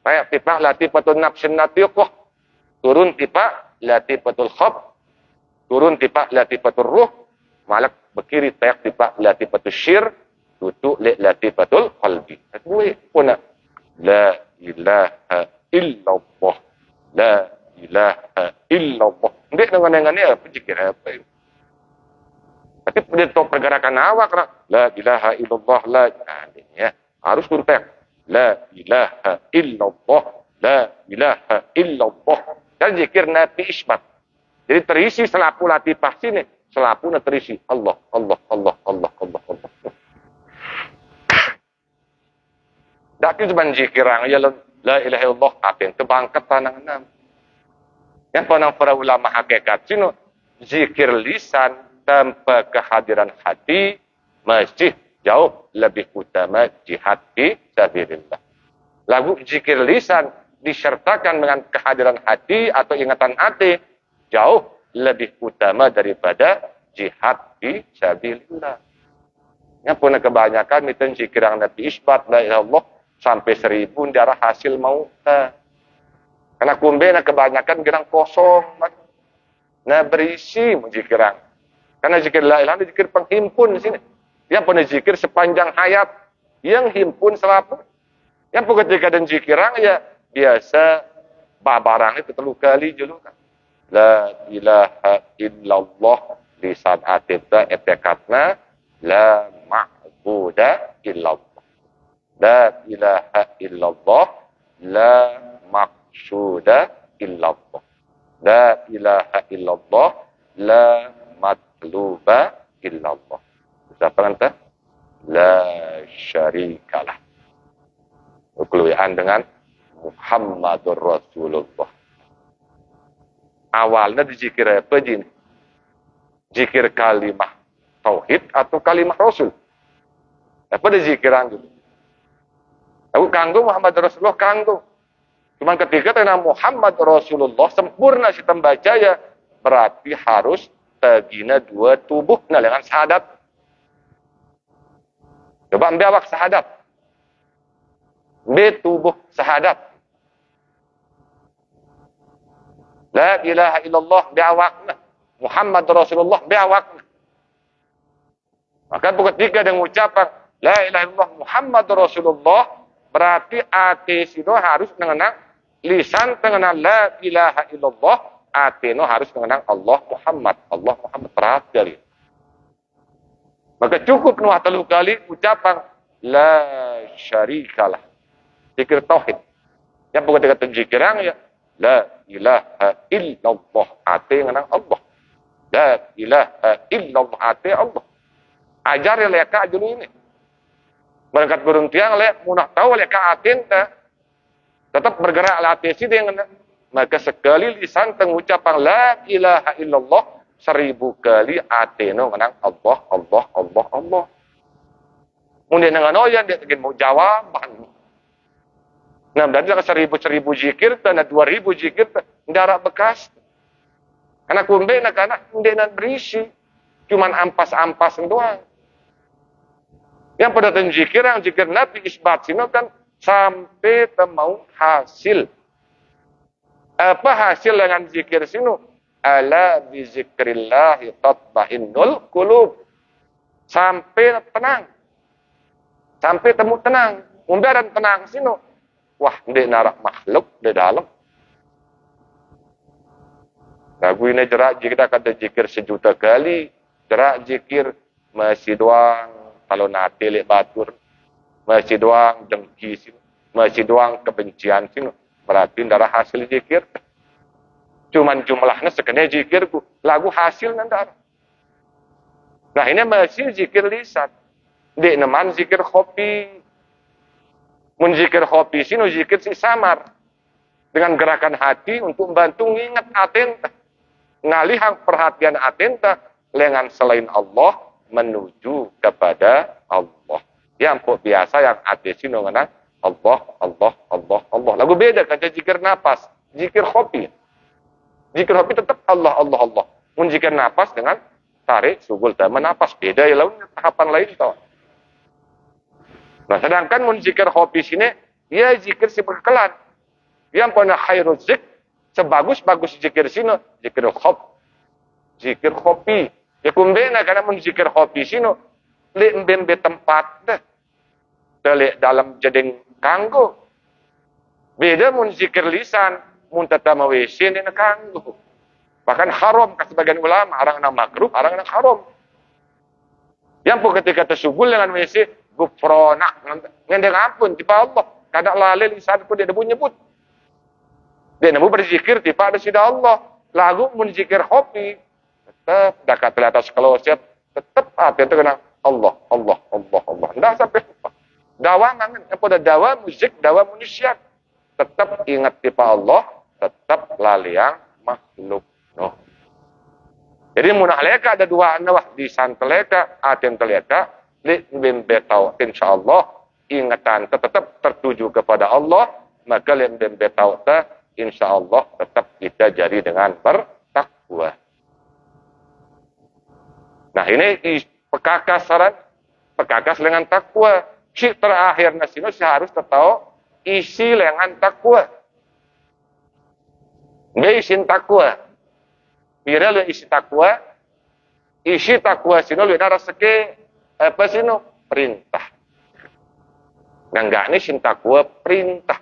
Layak tipak latifatul nafsin natiqah. Turun tipak latifatul khab. Turun tipak latifatul ruh. Malak berkiri tayak tipak latifatul syir. Tutup latifatul qalbi. Dua pun la ilaha illallah. La ilaha illallah. Ndik dengan ni apa zikir apa itu? Tapi untuk pergerakan awak, la ilaha illallah, la ya. Harus kontak. La ilaha illallah, la ilaha illallah. Dan zikir Nabi isbat. Jadi terisi selapu latifah sini. Selapu terisi Allah, Allah, Allah, Allah, Allah, Allah. Daki cuman zikirang ya la ilaha illallah atin tebangkat tanang enam. Yang panang para ulama hakikat sini zikir lisan tanpa kehadiran hati masih jauh lebih utama jihad fi sabilillah. Lagu zikir lisan disertakan dengan kehadiran hati atau ingatan hati jauh lebih utama daripada jihad fi sabilillah. Yang pun kebanyakan miten zikirang Nabi isbat la ilaha illallah sampai 1000 darah hasil mau. Karena kumbena kebanyakan gerang kosong. Nah berisi zikirang. Karena zikir la ilaha zikir penghimpun di sini. Yang pun zikir sepanjang hayat yang himpun selapu. Yang pun ketika dan zikirang ya biasa babarang itu telu kali julukan. La ilaha illallah lisan atita etekatna la ma'buda illallah. La ilaha illallah la maqsuda illallah. La ilaha illallah la matluba illallah. Siapa kata? La syarikalah. Keluian dengan Muhammadur Rasulullah. Awalnya dizikir apa jin? Zikir kalimah tauhid atau kalimah rasul? Apa dizikiran gitu? Aku kanggo Muhammad Rasulullah kanggo. Cuman ketika tena Muhammad Rasulullah sempurna si tembaca ya berarti harus tegina dua tubuh nah dengan syahadat. Coba ambil awak syahadat. Be tubuh syahadat. La ilaha illallah be awakna. Muhammad Rasulullah be awakna. Maka ketika dia mengucapkan la ilaha illallah Muhammad Rasulullah berarti hati sino harus mengenang lisan mengenang la ilaha illallah, hati no harus mengenang Allah Muhammad perhatian. Maka cukup nuh telu kali ucapan la syarikalah. Zikir tauhid. Yang bukan dekat zikirang ya la ilaha illallah, hati mengenang Allah. La ilaha illallah, hati Allah. Ajar ya leka dulu ini. Berangkat gurung tiang lek munah tahu lek kaatin tetap bergerak latih si dengan maka sekali lisan pengucapan la ilaha illallah 1000 kali ateno menang Allah Allah Allah Allah. Mun dengan oyan dia tegin mau jawaban. Nah, dan 1000 zikir dan 2000 zikir ndara bekas. Karena kumbe nak anak ndenan berisi cuman ampas-ampas doang. Yang pada zikir yang zikir Nabi isbat sino kan sampai temau hasil. Apa hasil dengan zikir sino? Ala bi zikrillah tatma'innul qulub. Sampai tenang. Sampai temu tenang. Umbaran tenang sino. Wah, ndek narak makhluk di dalam. Lagu ini jerak kita kata zikir 1.000.000 kali. Jerak zikir masih doang. Kalau nanti lek batur, masih doang dengki sini, masih doang kebencian sini, berarti darah hasil zikir. Cuman jumlahnya sekenanya zikirku, lagu hasil nandar. Nah ini masih zikir lisan, dek neman zikir kopi, mun zikir kopi sini zikir si samar, dengan gerakan hati untuk membantu nginget atenta, ngalihang perhatian atenta, dengan selain Allah. Menuju kepada Allah. Yang biasa yang hati sini mengenang Allah, Allah, Allah, Allah. Lagu beda kan zikir napas, zikir kopi. Zikir kopi tetap Allah, Allah, Allah. Mun zikir napas dengan tarik, sugul, dan menapas. Beda ya lawan tahapan lain tau. Nah sedangkan mun zikir kopi sini, ya zikir si berkelan. Yang pernah khairul zik, sebagus-bagus zikir sini, zikir khop. Zikir kopi. Ya kumbena karena menzikir kopi sino lek mbembe tempat dah. Lek dalam jeding kanggo. Beda mun zikir lisan, mun tata WC ni kanggo. Bahkan haram ke sebagian ulama, orang nak makruh, orang nak haram. Yang pun ketika tersugul dengan misi gufronak, ngendeng ampun tipa Allah. Kadang lalai lisan pun dia debu nyebut. Dia debu berzikir tipa ada sida Allah. Lagu mun zikir hobi, tetap dekat di atas kelosiat, tetap apa itu kena Allah, Allah, Allah, Allah. Tidak sampai lupa. Dawa ngangen, pada dawa musik, dawa manusia. Tetap ingat tipa Allah, tetap laliang makhluk. No. Jadi munah leka ada dua anawah di santeleka, aten teleka, li bimbetau insyaallah ingatan tetap tertuju kepada Allah, maka li bimbetau insyaallah tetap kita jadi dengan bertakwa. Nah ini pekakas dengan takwa. Si terakhir nasino harus tahu isi dengan takwa. Nggak isin takwa. Mira lu isi takwa sino lu narasake apa sino perintah. Nggak nih sin takwa perintah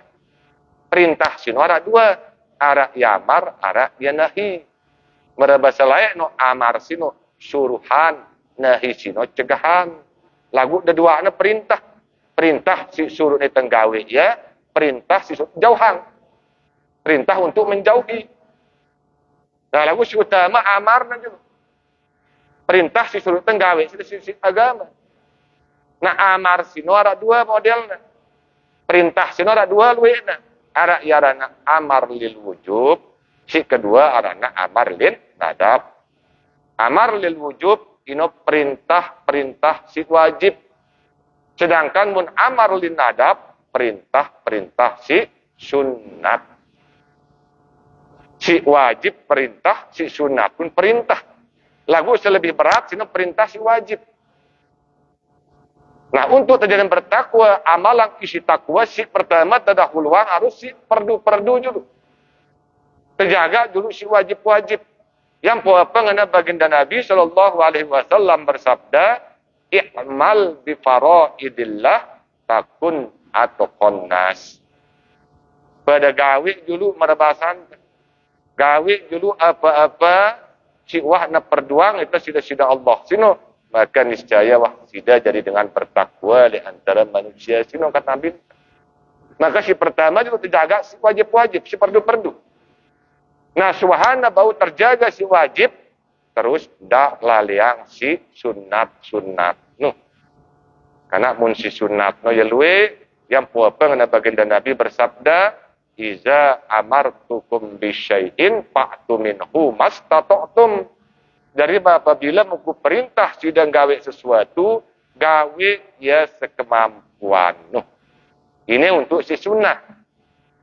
sino ada dua, ara yamar, ara yanahi. Merabasa layak no amar sino suruhan, nahi sino cegahan. Lagu ada dua ana perintah si suruh ni tenggawe ya, perintah si suruh jauhan. Perintah untuk menjauhi. Nah, lagu si utama amar na juga. Perintah si suruh tenggawe si agama. Nah, amar sino ada dua modelnya. Perintah sino ada dua luwena. Ara yarana amar lil wujub, si kedua arana amar lil nadab. Amar lil wujub ino perintah si wajib. Sedangkan mun amar lil nadab perintah si sunnat. Si wajib perintah, si sunat pun perintah. Lagu selebih berat, sini perintah si wajib. Nah, untuk terjadi bertakwa, amalan isi takwa, si pertama terdahuluan harus si perdu dulu. Terjaga dulu si wajib-wajib. Yang apa ngana baginda Nabi SAW bersabda, i'mal bi faraidillah takun atqan nas. Pada gawe dulu merebasan. Gawe dulu apa-apa si wah na perduang itu sida Allah sino maka niscaya wah sida jadi dengan bertakwa di antara manusia sino kata Nabi. Maka si pertama juga terjaga si wajib-wajib si perdu-perdu. Nah suhana bau terjaga si wajib terus dak laliang si sunat no. Karena mun si sunat no ya luwe yang apa ngana baginda Nabi bersabda iza amartukum bisyai'in fa'tu minhu mastata'tum. Dari apabila muku perintah sidang gawe sesuatu, gawe ya sekemampuan. Nuh. Ini untuk si sunat.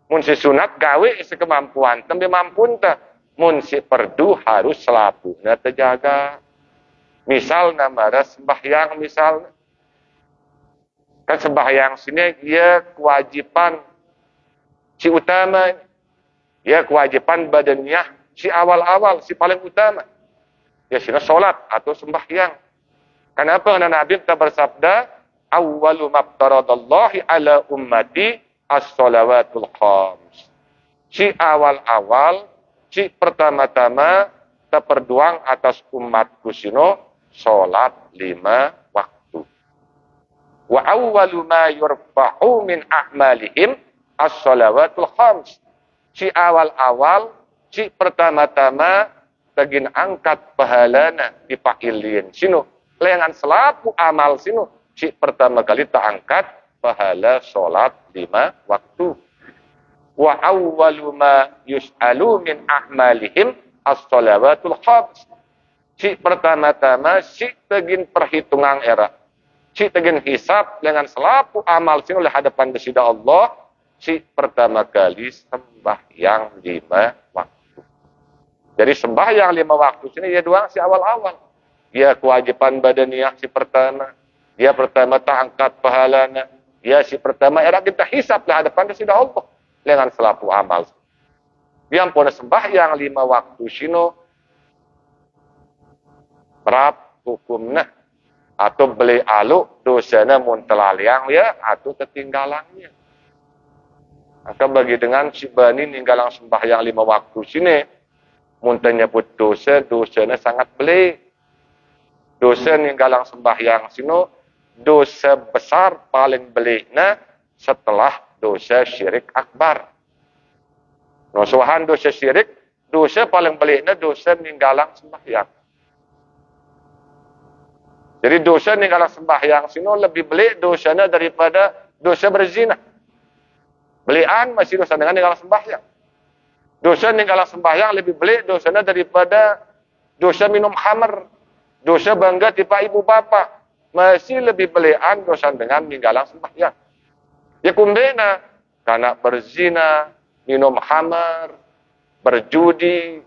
Mun si sunat gawe sekemampuan, tembe mampun ta. Mun si perdu harus selapuna terjaga. Misal namanya sembahyang misalnya. Kan sembahyang sini dia kewajiban si utama, ya kewajiban badannya si awal-awal, si paling utama. Ya sini sholat atau sembahyang. Kenapa? Karena Nabi kita bersabda, awwalu mabtaradallahi ala ummati as-sholawatul khams. Si awal-awal, si pertama-tama terperduang atas umatku sino sholat 5 waktu. Wa awwalu ma yurfa'u min a'malihim as-sholawatul khams. Si awal-awal, si pertama-tama tagin angkat pahalana di pailin sino. Lengan selapu amal sino. Si pertama kali tak angkat pahala sholat 5 waktu. Wa awwalu ma yus'alu min a'malihim as-sholawatul khams. Si pertama-tama si tagin perhitungan era. Si tagin hisab dengan selapu amal sino oleh hadapan besida Allah. Si pertama kali sembahyang 5 waktu. Jadi sembahyang 5 waktu sini ya doang si awal-awal. Ya kewajiban badaniah si pertama. Dia pertama tak angkat pahalana. Ya si pertama era kita hisab lah hadapan besida Allah dengan selapu amal. Yang pun sembahyang 5 waktu sino berap hukumnya atau beli aluk dosanya muntelaliang ya atau ketinggalannya. Maka bagi dengan si bani ninggalang sembahyang 5 waktu sini, muntah nyebut dosa, dosanya sangat belik. Dosa ninggalang sembahyang sino dosa besar paling belikna setelah dosa syirik akbar. No, suhan dosa syirik, dosa paling belikna dosa ninggalang sembahyang. Jadi dosa ninggalang sembahyang sino lebih belik dosanya daripada dosa berzina. Belian masih dosa dengan ninggalang sembahyang. Dosa ninggalang sembahyang lebih belik dosanya daripada dosa minum khamr. Dosa bangga tipa ibu bapa masih lebih belian dosa dengan ninggalang sembahyang. Ya kumbena karena berzina, minum khamr, berjudi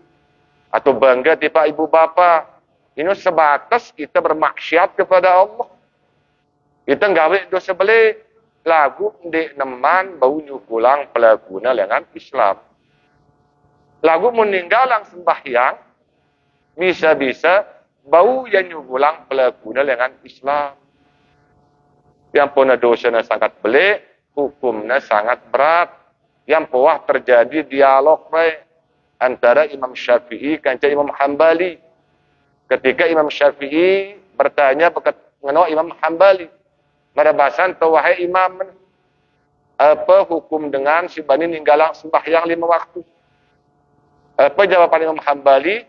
atau bangga tipa ibu bapa, ini sebatas kita bermaksiat kepada Allah. Kita nggawe dosa belik lagu ndek neman bau nyukulang pelaguna dengan Islam. Lagu meninggalang sembahyang bisa-bisa bau yang nyugulang pelaguna dengan Islam. Yang puna dosanya sangat belik, hukumnya sangat berat. Yang puah terjadi dialog antara Imam Syafi'i dan Imam Hambali. Ketika Imam Syafi'i bertanya mengenai Imam Hambali, merabasan wahai Imam, apa hukum dengan si bani ninggalang sembahyang 5 waktu? Apa jawaban Imam Hambali?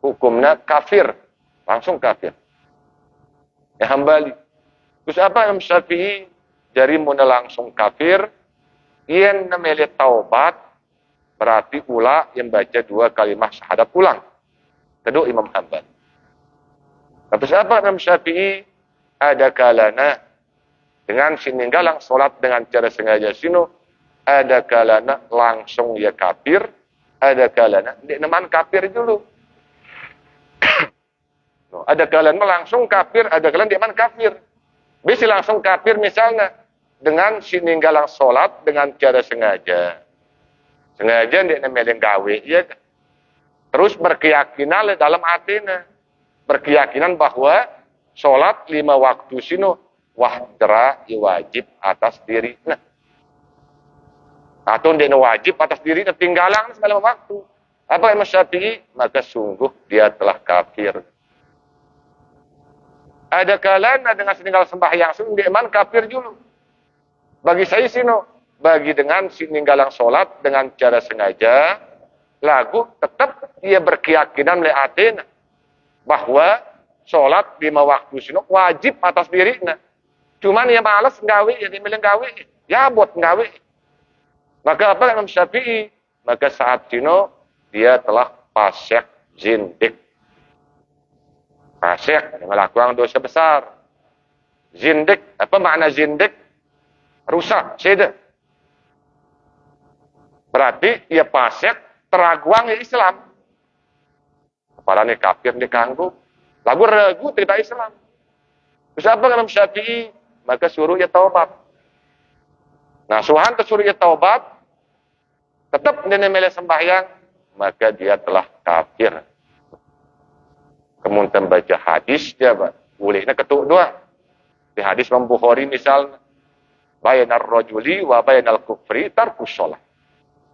Hukumnya kafir, langsung kafir. Ya Hambali. Terus apa Imam Syafi'i? Jadi muna langsung kafir, yang namanya taubat, berarti ula yang baca 2 kalimah syahadat ulang. Kedua Imam Hambali. Terus apa Imam Syafi'i? Ada kalana dengan sininggalang solat dengan cara sengaja sino, ada kalana langsung ya kafir, ada kalana di neman kafir dulu. Ada kalian langsung kafir, ada kalian di mana kafir. Bisa langsung kafir misalnya dengan sininggalang solat dengan cara sengaja. Sengaja dia nemeleng gawe, ya. Terus berkeyakinan dalam hatinya, berkeyakinan bahwa solat 5 waktu sino wahdra wajib atas diri. Nah, atau dia wajib atas diri tinggalan segala waktu. Apa Imam Syafi'i? Maka sungguh dia telah kafir. Ada kalanya dengan sininggal sembahyang sungguh dia iman kafir dulu. Bagi saya sino, bagi dengan sininggalang solat dengan cara sengaja, lagu tetap ia berkeyakinan oleh Athena bahwa solat 5 waktu sino wajib atas dirinya. Cuman ia malas nggawe, ya dimilih nggawe, ya buat nggawe. Maka apa Imam Syafi'i? Maka saat sino dia telah fasik zindik. Fasik yang melakukan dosa besar. Zindik, apa makna zindik? Rusak, seda. Berarti ia fasik teraguang Islam. Kepala ni kafir ni kanggu. Lagu ragu tidak Islam. Terus apa Imam Syafi'i? Maka suruh ia taubat. Nah, suhan suruh ia taubat. Tetap dia memilih sembahyang. Maka dia telah kafir. Kemudian baca hadis dia bolehnya ketuk doa. Di hadis Imam Bukhari misalnya, bayanar rajuli wa bayanal kufri tarkus sholat.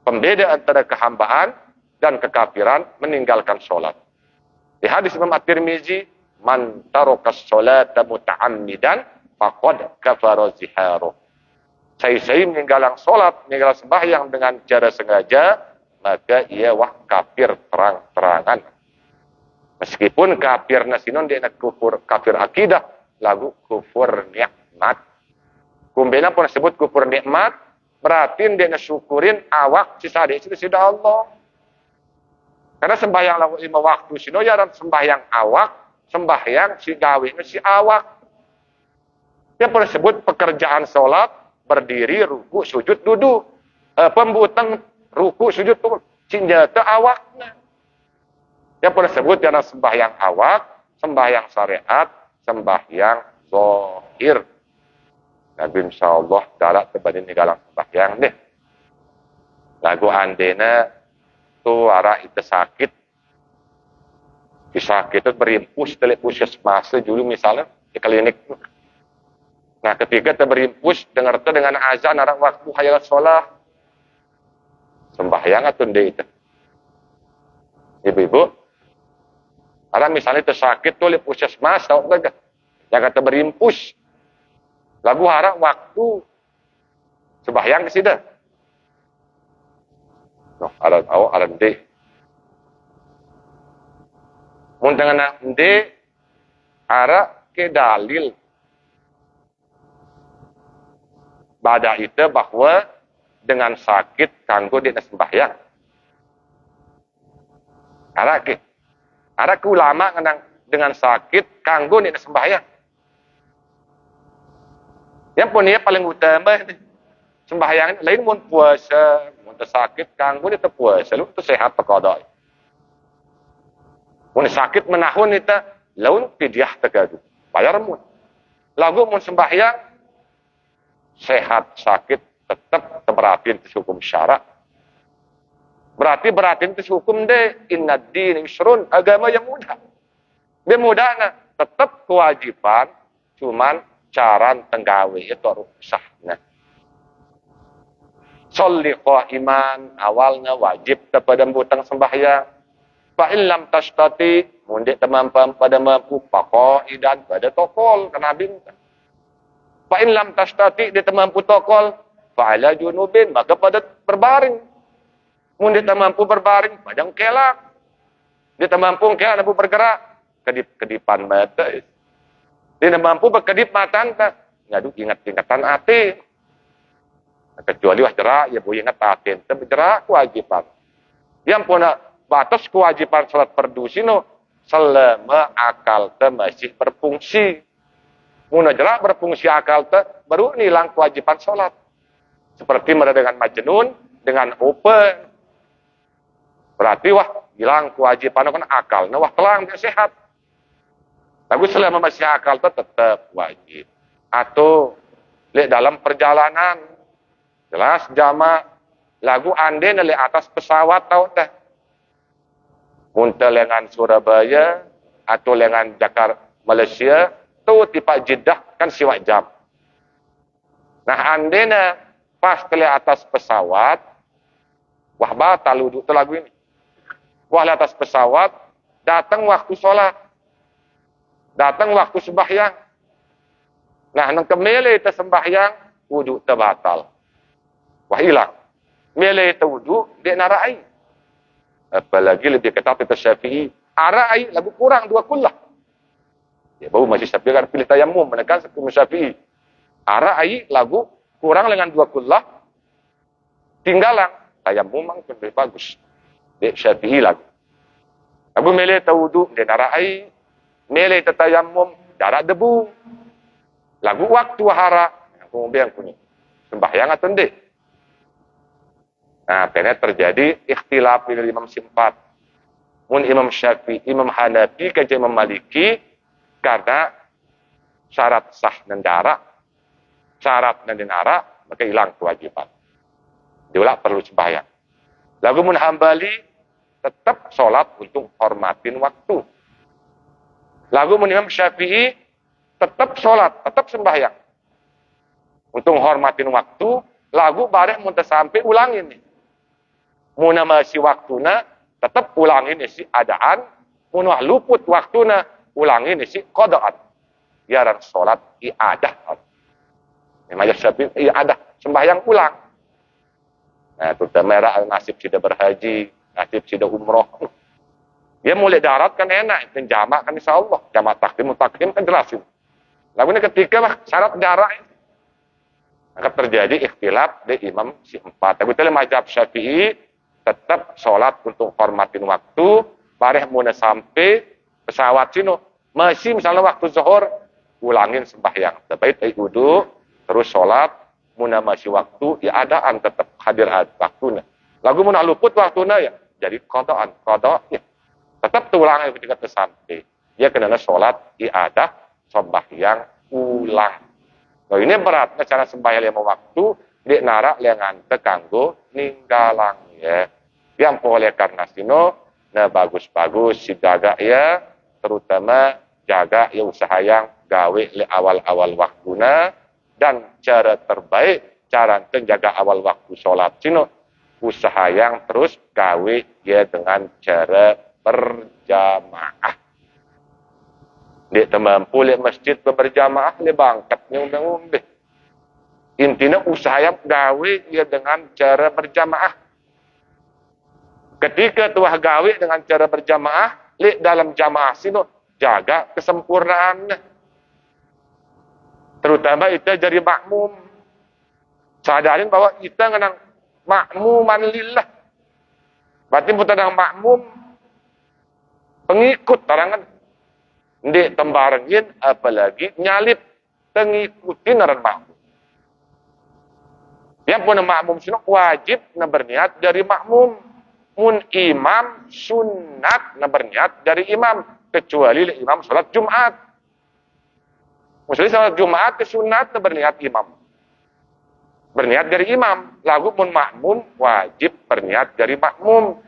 Pembeda antara kehambaan dan kekafiran meninggalkan sholat. Di hadis Imam At-Tirmizi, man tarokas sholata muta'ammidan faqad kafara ziharuh. Saya meninggalkan sholat, meninggalkan sembahyang dengan cara sengaja, maka ia wah kafir terang-terangan. Meskipun kafir nasinon dia nak kufur kafir akidah, lagu kufur nikmat. Kumbena pun sebut kufur nikmat, berarti dia nak syukurin awak sisa dia itu sudah Allah. Karena sembahyang lagu 5 waktu sino ya dan sembahyang awak, sembahyang si gawe si awak. Dia pun sebut pekerjaan solat, berdiri, ruku, sujud, duduk. Pembutang ruku, sujud, senjata awaknya. Yang pernah sebut karena sembahyang awak, sembahyang syariat, sembahyang zahir. Nabi insyaallah dalam terbanding galang sembahyang deh. Lagu andena tu arah itu sakit. Sakit itu berimpus telik puskesmas dulu misalnya di klinik. Nah, ketika berimpus dengar dengan azan arah waktu hayal sholat. Sembahyang atau ndek itu. Ibu-ibu Karena misalnya tersakit tuh oleh puskesmas, tahu enggak? Yang kata berimpus. Lagu harap waktu sembahyang ke sini. No, aran D. Mun dengan D, harap ke dalil. Pada itu bahwa dengan sakit kanggo di sembahyang. Harap ke ulama dengan sakit kanggo di sembahyang. Yang pun ia paling utama sembahyang lain mun puasa, mun sakit kanggo itu puasa, lu itu sehat terkodok. Mun sakit menahun itu laun pidyah tegadu. Bayar mun. Lagu mun sembahyang sehat sakit tetap berarti itu hukum syarak. Berarti itu hukum deh inna din yusrun, agama yang mudah. Dia mudah nah, tetap kewajiban cuman cara tenggawe itu ruksahnya. Sholli qa'iman awalnya wajib kepada butang sembahyang. Fa in lam tastati mundik temampan pada mampu pakoidan pada tokol kena bintang. Fa in lam tastati dia temampu tokol fa ala junubin maka pada berbaring. Mundik temampu berbaring pada kelak. Dia temampu kelak mampu bergerak kedip-kedipan mata. Dia mampu berkedip mata ngadu ingat-ingatan hati. Kecuali wah jerak, ya boleh ingat hati. Tapi jerak kewajiban. Yang punya batas kewajiban salat fardu sino selama akal te masih berfungsi. Muna jerak berfungsi akal te baru hilang kewajiban salat. Seperti mereka dengan majnun, dengan open. Berarti wah hilang kewajiban kan akal. Nah wah telang dia sehat. Tapi selama masih akal te tetap wajib. Atau dalam perjalanan jelas jama lagu ande nele atas pesawat tahu teh. Muntel lengan Surabaya atau lengan Jakarta Malaysia tu tipe Jeddah kan siwak jam. Nah ande na pas tele atas pesawat wah batal duduk tu lagu ini. Wah di atas pesawat datang waktu sholat. Datang waktu sembahyang. Nah nang kemele te sembahyang wudu te batal. Wah hilang. Mele te wudu dia narai. Apalagi lebih ketat itu Syafi'i. Arai lagu kurang 2 kullah. Ya baru masih Syafi'i kan pilih tayamum menekan hukum Syafi'i. Arai lagu kurang dengan 2 kullah. Tinggalan tayamum mang lebih bagus. Dia Syafi'i lagu. Lagu mele te wudu dia narai. Mele te tayamum darah debu. Lagu waktu hara. Kemudian punya sembahyang atau ndek. Nah, karena terjadi ikhtilaf di Imam Simpat. Mun Imam Syafi'i, Imam Hanafi, ke Imam Maliki, karena syarat sah nendara, syarat nendara, maka hilang kewajiban. Diulang perlu sembahyang. Lagu mun Hambali, tetap sholat untuk hormatin waktu. Lagu mun Imam Syafi'i, tetap sholat, tetap sembahyang. Untuk hormatin waktu, lagu bareng mun sampai ulangin nih. Muna masih waktuna, tetap ulangin isi adaan. Muna luput waktuna, ulangin isi qadaan. Biaran sholat iadah. Memang Syafi'i iadah, sembahyang ulang. Nah, terutama nasib sudah berhaji, nasib sudah umroh. Dia mulai darat kan enak, itu jamak kan insya Allah. Jamak takdim kan jelasin. Lalu ini ketika syarat darat, maka terjadi ikhtilaf di Imam Simpat. Tapi itu mazhab Syafi'i, tetap sholat untuk hormatin waktu, bareh muna sampai pesawat sino. Masih misalnya waktu zuhur, ulangin sembahyang. Terbaik wudu, terus sholat, muna masih waktu, ya adaan tetap hadir waktunya. Lagu muna luput waktunya ya, jadi qadaan, ya. Tetap tulangnya ketika tersampai. Dia kena sholat, iadah, sembahyang, ulang. Nah ini beratnya cara sembahyang 5 waktu, di narak lengan tekanggo, ninggalang ya. Yang boleh karena sino, nah bagus-bagus si jaga ya, terutama jaga ya usaha yang gawe le awal-awal waktuna, dan cara terbaik, cara menjaga awal waktu sholat sino, usaha yang terus gawe ya dengan cara berjamaah. Dia tak mampu lihat masjid berjamaah, dia bangkatnya undang-undang. Intinya usaha yang gawe dia dengan cara berjamaah. Ketika tuah gawe dengan cara berjamaah, lihat dalam jamaah sini, jaga kesempurnaannya. Terutama kita jadi makmum. Sadarin bahwa kita ngenang makmuman lillah. Berarti kita nang makmum, pengikut tarangan. Ndek tembarengin, apalagi nyalip, tengikutin orang makmum. Yang pun makmum sini wajib na berniat dari makmum. Mun imam sunat na berniat dari imam. Kecuali imam salat Jumat. Maksudnya salat Jumat ke sunat na berniat imam. Berniat dari imam. Lalu mun makmum wajib berniat dari makmum.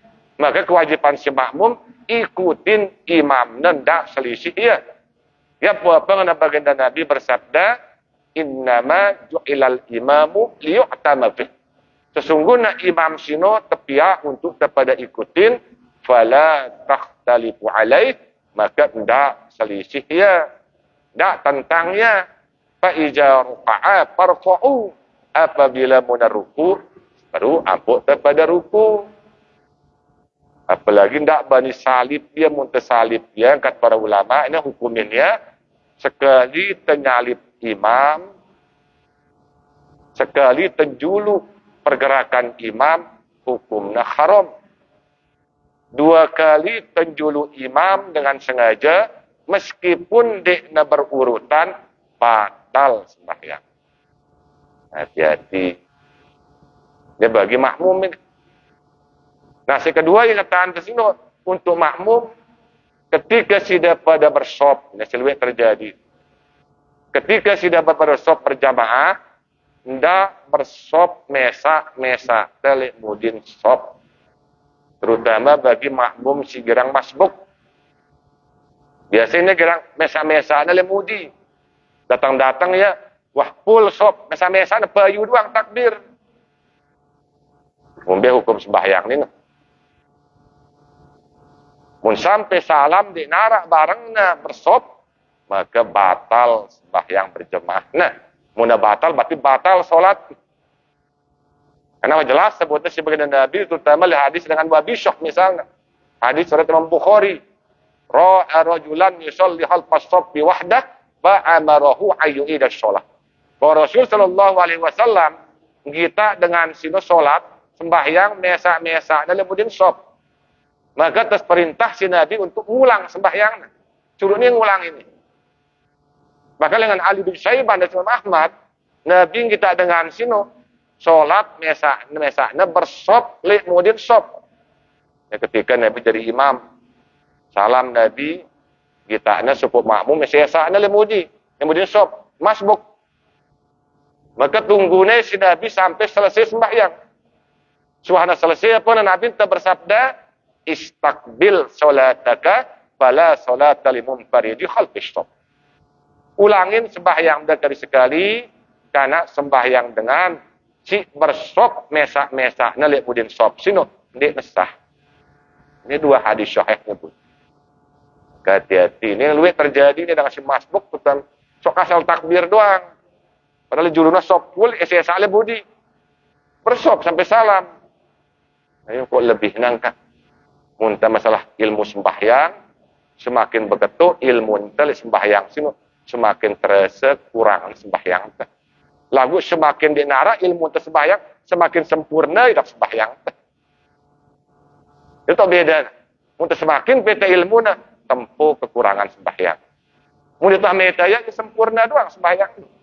Maka kewajiban si makmum ikutin imam nenda selisih dia. Ya apa ngana baginda Nabi bersabda, innama ju'ilal imamu liyu'tama bih. Sesungguhnya imam sino tepia untuk kepada ikutin, fala takhtalifu alaih, maka tidak selisih ya, tidak tentangnya. Fa ija ruka'a parfa'u, apabila muna ruku, baru ampuk kepada ruku. Apalagi tidak bani salib dia, muntasalib dia, kata para ulama, ini hukuminnya, sekali tenyalip imam, sekali tenjulu pergerakan imam, hukumnya haram. 2 kali tenjulu imam dengan sengaja, meskipun dekna berurutan, batal sembahyang. Hati-hati. Dia bagi makmum ini. Nah, kedua yang katakan ke sini, untuk makmum, ketika sudah pada bersop, ini selalu terjadi. Ketika sudah pada bersop berjamaah, hendak bersop mesa, telik mudin sop. Terutama bagi makmum si gerang masbuk. Biasanya gerang mesa-mesa ada lemudi. Datang-datang ya, wah full sop, mesa-mesa ada bayu doang takbir. Mungkin hukum sembahyang ini. Mun sampai salam di narak barengnya bersop, maka batal sembahyang berjemaah. Nah, mun batal berarti batal solat. Karena jelas sebutnya sebagai Nabi, terutama hadis dengan Wabi Syok misalnya. Hadis surat Imam Bukhari. Ra'a rajulan yusalli halfas sabbi wahdah, fa'amarahu ayyu'ida sholat. Bahwa Rasul sallallahu alaihi wasallam, kita dengan sino solat, sembahyang mesa-mesa, dan kemudian sop. Maka atas perintah si Nabi untuk ngulang sembahyang. Suruhnya ngulang ini. Maka dengan Ali bin Syaibah dan Imam Ahmad, Nabi kita dengan sino, solat mesa-mesa, bersop, kemudian sop. Ya, ketika Nabi jadi imam, salam Nabi, kita supuk makmum, mesa-mesa, lemudi, kemudian sop, masbuk. Maka tunggunya si Nabi sampai selesai sembahyang. Suhana selesai apa Nabi bersabda, istakbil solataka fala solata limunfaridi khalfis shaf. Ulangin sembahyang dari sekali, karena sembahyang dengan si bersop mesa-mesa nalik mudin sop sino ndik nesah. Ini 2 hadis sahih nyebut. Hati-hati, ini luwih terjadi ini dengan si masbuk putan sok asal takbir doang. Padahal juruna sop full esa le budi. Bersop sampai salam. Ayo kok lebih nangka. Muntah masalah ilmu sembahyang, semakin begitu ilmu entel sembahyang sino semakin terasa kurangan sembahyang. Lagu semakin dinara ilmu sembahyang semakin sempurna hidup sembahyang. Itu beda. Muntah semakin beda ilmu na tempuh kekurangan sembahyang. Muntah meta ya sempurna doang sembahyang.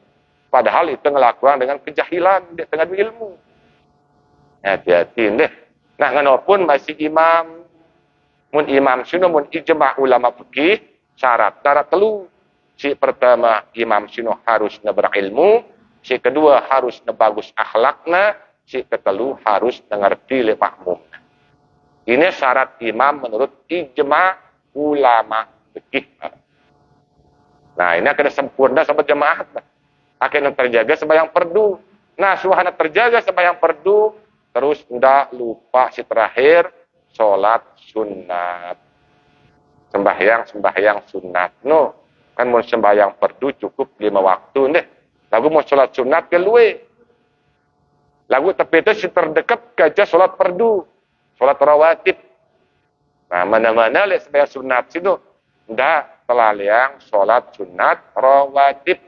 Padahal itu ngelakukan dengan kejahilan di tengah ilmu. Hati-hati deh. Nah, nganapun masih imam, mun imam sino mun ijma' ulama fikih syarat telu. Si pertama imam sino harus berilmu, si kedua harus bagus akhlakna, si ketelu harus ngerti le makmum. Ini syarat imam menurut ijma' ulama fikih. Nah, ini akan sempurna sama jemaah. Akan terjaga sembahyang fardu. Nah, suhana terjaga sembahyang fardu, terus ndak lupa si terakhir sholat sunat. Sembahyang sunat. No. Kan mau sembahyang fardu cukup 5 waktu deh. Lagu mau sholat sunat ke luwe. Lagu tapi itu si terdekat kerja sholat fardu. Sholat rawatib. Nah, mana-mana lihat sembahyang sunat situ. Ndak telaliang sholat sunat rawatib.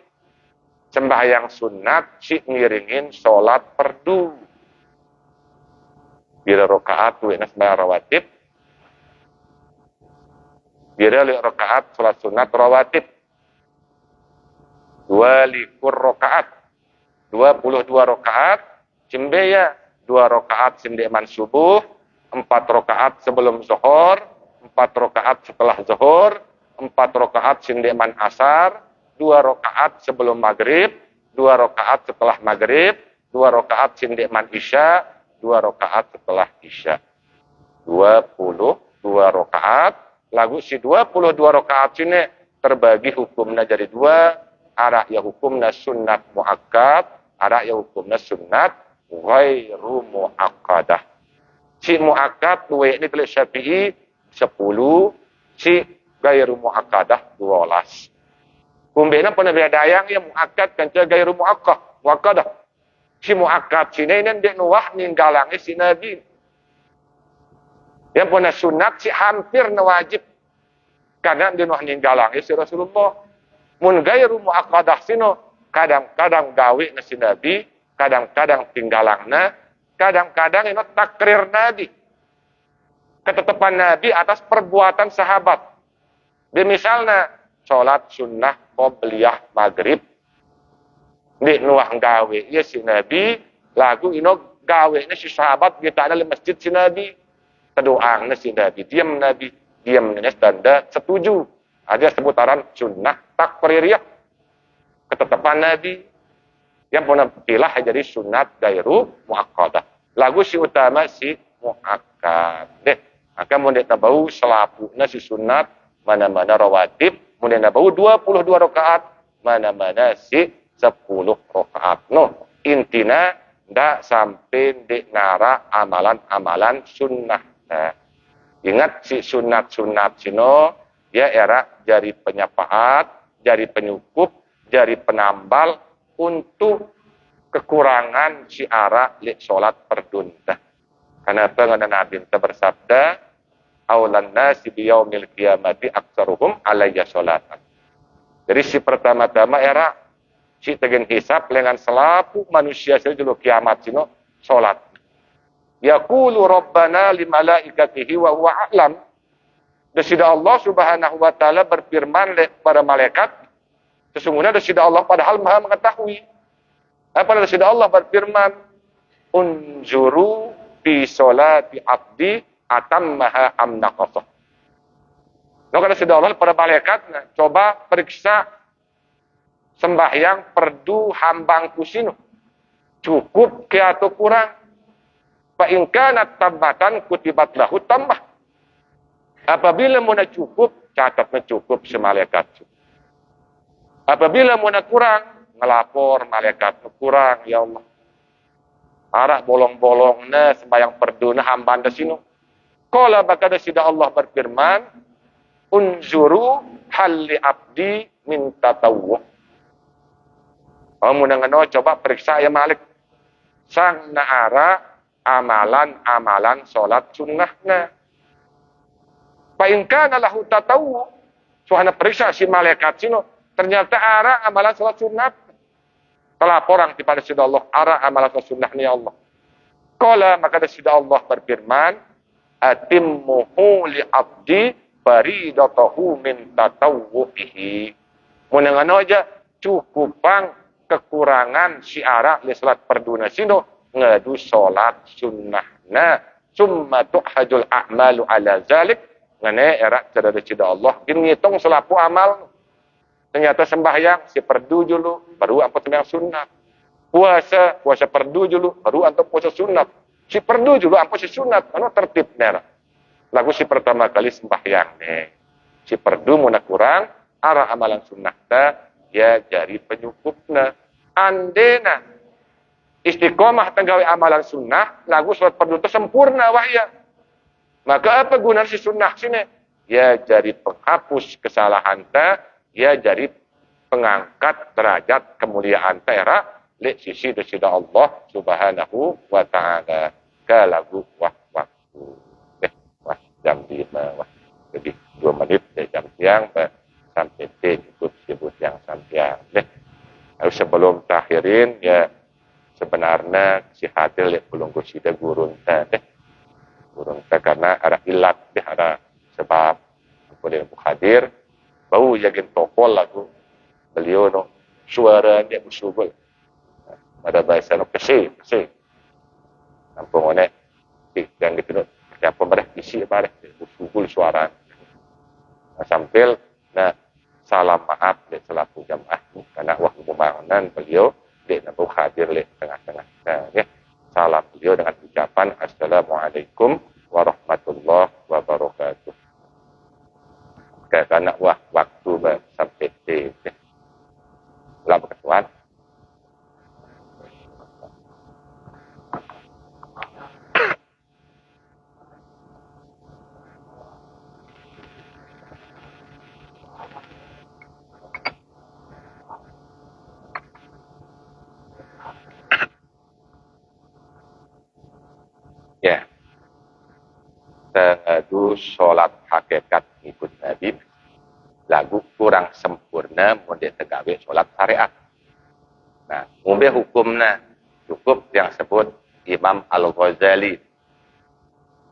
Sembahyang sunat si ngiringin sholat fardu. Bila rakaat tuh enak sembahyang rawatib. Bila lihat rakaat sholat sunat rawatib. 22 rakaat. 22 rakaat. Cimbeya. 2 rakaat sindeman subuh. 4 rakaat sebelum zuhur. 4 rakaat setelah zuhur. 4 rakaat sindeman asar. 2 rakaat sebelum maghrib. 2 rakaat setelah maghrib. 2 rakaat sindeman isya. 2 rakaat setelah isya. 22 rakaat. Lagu si 22 rakaat sini terbagi hukumnya jadi 2. Arah ya hukumnya sunnat muakkad, arah ya hukumnya sunnat ghairu muakkadah. Si muakkad duwe ini tulis Syafi'i 10, si ghairu muakkadah 12. Kumbena pun ada yang muakkad kan ghairu muakkadah. Si muakkad sini ini dia nuwah ninggalangi si Nabi. Yang pun sunat si hampir wajib. Karena dia nuwah ninggalangi si Rasulullah. Mun gairu muakkadah sino kadang-kadang gawe na si Nabi, kadang-kadang tinggalangna, kadang-kadang ini takrir Nabi. Ketetapan Nabi atas perbuatan sahabat. Di misalnya sholat sunnah qobliyah maghrib di nuah gawe ya si Nabi, lagu ino gawe na si sahabat kita ada di masjid si Nabi. Kedoang na si Nabi, diam na tanda setuju. Ada sebutaran sunnah takririyah. Ketetapan Nabi. Yang pernah pilih jadi sunat gairu muakkadah. Lagu si utama si muakkad. Maka mungkin nabau selapuna si sunat. Mana-mana rawatib. Mungkin nabau 22 rakaat. Mana-mana si 10 rakaat. No. Intina ndak sampai di ngara amalan-amalan sunnah. Nah, ingat si sunat-sunat sino. Ya era jari penyapaat, jari penyukup, jari penambal untuk kekurangan si ara li sholat perdunta. Karena pengen Nabi bersabda, "Aulan nasi biyaumil qiyamati aktsaruhum alayya sholatan." Jadi si pertama-tama era si tegen hisab dengan selapu manusia sejulu kiamat sino sholat. Yaqulu rabbana li malaikatihi wa huwa a'lam. Desida Allah subhanahu wa ta'ala berfirman kepada malaikat. Sesungguhnya desida Allah padahal maha mengetahui. Apa desida Allah berfirman. Unzuru fi sholati abdi atammaha amnaqasah. Nah kata desida Allah pada malaikat. Coba periksa sembahyang perdu hambangku sinu. Cukup ke atau kurang. Fa in kanat tambatan kutibat lahu tambah. Apabila muna cukup, catatnya cukup semalaikat. Apabila muna kurang, ngelapor malaikat kurang, ya Allah. Arak bolong-bolongnya sembahyang perduna hambanda sinu. Qala baka desida Allah berfirman, unzuru halli abdi min tatawwu. Kamu ngano coba periksa ya Malik. Sang naara amalan-amalan salat sunnahna. Pain kana lahu tatawu. Suhana periksa si malaikat sino. Ternyata ara amalan salat sunat. Pelaporan kepada sida Allah. Ara amalan salat sunnah ni Allah. Qala maka sida Allah berfirman. Atimmuhu li abdi baridatahu min tatawwuhi. Munangano aja cukupang kekurangan si ara li salat perduna sino. Ngadu salat sunnahna. Summa tuhajul a'malu ala zalik. Ngane era cerada cida Allah. Ini ngitung selapu amal. Ternyata sembahyang si perdu dulu. Baru apa sembahyang sunat. Puasa perdu dulu. Baru apa puasa sunat. Si perdu dulu apa si sunat. Ano tertib nera. Lagu si pertama kali sembahyang. Si perdu muna kurang. Arah amalan sunat. Ya jari penyukupna. Andena. Istiqomah tenggawi amalan sunnah. Lagu sholat perdu itu sempurna wahya. Maka apa guna si sunnah sini? Ya jadi penghapus kesalahan ta, ia jadi pengangkat derajat kemuliaan tera li sisi desida Allah subhanahu wa ta'ala kalagu waktu jam 5 jadi 2 menit dari jam siang sampai cukup sebut yang sampai lalu sebelum terakhirin ya sebenarnya si hadir lihat belum kusida gurun karena ada ilat ada sebab boleh hadir bau jagin tokol lagu beliau no suara dia bersubul ada bahasa no kese nampung one yang gitu no siapa mereka isi mereka bersubul suara sambil salam maaf dari selaku jamaah karena waktu pembangunan beliau dia nampak hadir di tengah-tengah ya salam beliau dengan ucapan Assalamualaikum warahmatullahi wabarakatuh karena waktu sampai di lah berketuan ya itu sholat hakikat ikut Nabi lagu kurang sempurna model tegawe sholat syariat. Nah, umumnya hukumnya cukup yang sebut Imam Al-Ghazali.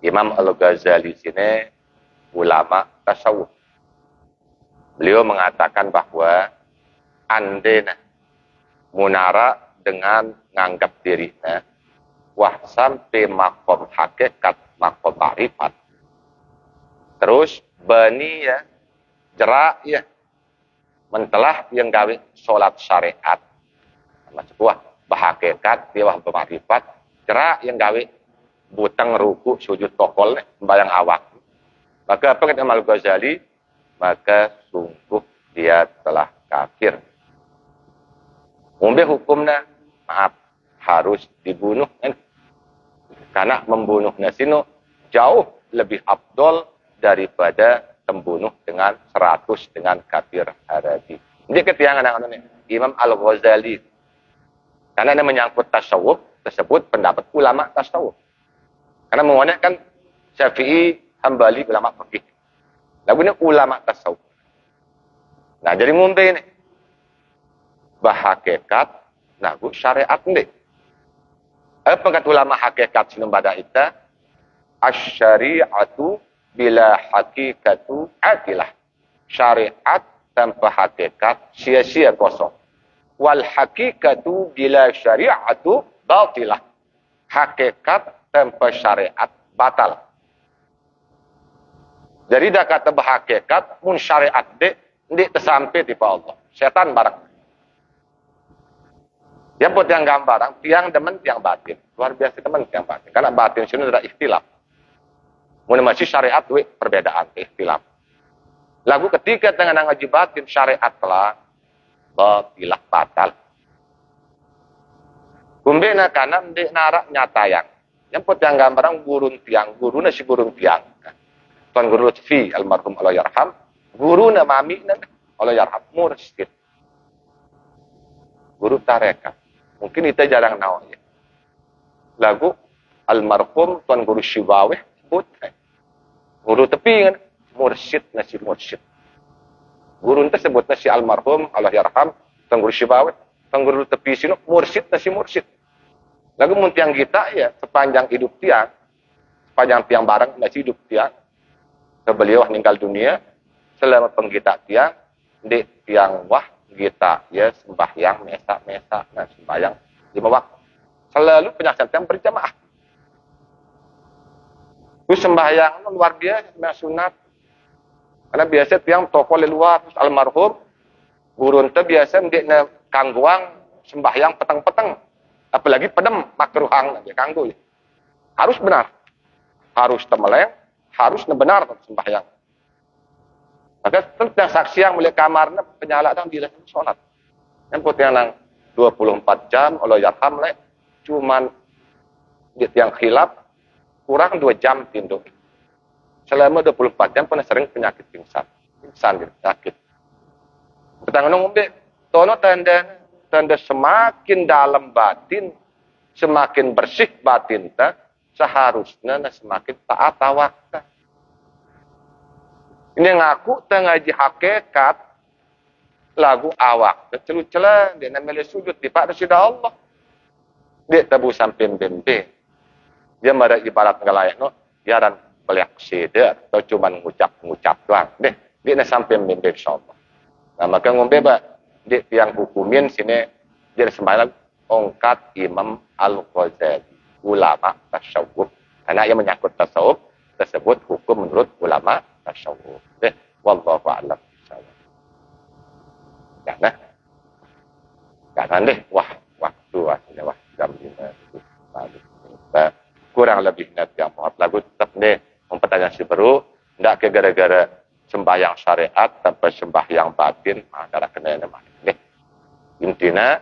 Imam Al-Ghazali sini ulama tasawuf. Beliau mengatakan bahwa andena munara dengan nganggap dirinya wah sampai makom hakikat makom ma'rifat. Terus bani ya jerak ya mentelah yang gawe sholat syariat sama sebuah bahagikat dia wah bermarifat jerak yang gawe butang ruku sujud tokol sembahyang awak maka apa kata Imam Al-Ghazali maka sungguh dia telah kafir umumnya hukumnya maaf harus dibunuh kan? Karena membunuhnya sino jauh lebih abdol daripada membunuh dengan 100 dengan kafir haraji. Ini ketiangan Imam Al-Ghazali. Karena ini menyangkut tasawuf, tersebut pendapat ulama tasawuf. Karena mengenai Syafi'i, Hambali, ulama fikih. Lalu ini ulama tasawuf. Nah, jadi mumbai ini. Bahagikat, nagu syariat ini. Apa kata ulama hakikat sinum pada ita? Asy-syari'atu bila hakikatu adilah. Syariat tanpa hakikat sia-sia kosong. Wal hakikatu bila syari'atu batilah. Hakikat tanpa syariat batal. Jadi dah kata berhakikat mun syariat dek tersampai tipe Allah. Setan barang. Yang buat yang gambaran, tiang demen, tiang batin. Luar biasa teman tiang batin. Karena batin sini ada ikhtilaf. Mungkin masih syariat, perbedaan, ikhtilaf. Lagu ketika dengan ngaji batin, syariat telah batilah batal. Kumbena kanan, di narak nyatayang. Yang buat yang gambaran, gurun tiang. Guru nasi gurun tiang. Tuan Guru Lutfi, almarhum Allah yarham. Guru na mami, Allah yarham. Mursyid. Guru tarekat. Mungkin kita jarang tahu ya. Lagu almarhum Tuan Guru Syibawih sebut. Guru tepi kan mursyid nasi mursyid. Guru tersebut nasi almarhum Allah yarham Tuan Guru Syibawih. Tuan Guru tepi sini mursyid nasi mursyid. Lagu muntiang kita ya sepanjang hidup tiang, sepanjang tiang barang nasi hidup tiang. Beliau meninggal dunia selama penggita tiang di tiang wah kita ya sembahyang mesa nah sembahyang 5 waktu selalu penyaksian berjamaah itu sembahyang luar biasa sunat karena biasa tiang toko luar terus almarhum gurun teh biasa ndekna kangguang sembahyang peteng-peteng apalagi pedem makruhang dia kanggo ya. Harus benar harus temeleng harus benar sembahyang. Maka tentang saksi yang mulai kamarnya penyala dan dilakukan sholat. Yang putih yang 24 jam Allah yarham lek cuman yang khilaf kurang 2 jam tinduk. Selama 24 jam pernah sering penyakit pingsan gitu, sakit. Petang ngombe, tono tanda semakin dalam batin, semakin bersih batin ta, seharusnya semakin taat tawakal. Ini ngaku ngaji hakikat lagu awak. Celu-cela dia namanya sujud di pada sida Allah. Dia tabu sampai bembe. Dia mara ibarat ngelayak no, biaran beliak sida atau cuma ngucap doang. Dia nak sampai bembe insyaallah. Nah, maka ngombe ba dia yang hukumin sini dia sembahyang ongkat Imam Al-Ghazali, ulama tasawuf. Karena yang menyangkut tasawuf tersebut hukum menurut ulama tasawuf. Wallahu a'lam. Jangan deh, waktu aslinya jam 5. Kurang lebih nanti yang mohon lagu tetap deh mempertanyaan si baru, ndak ke gara-gara sembahyang syariat tanpa sembahyang batin, darah kena nama deh. Intinya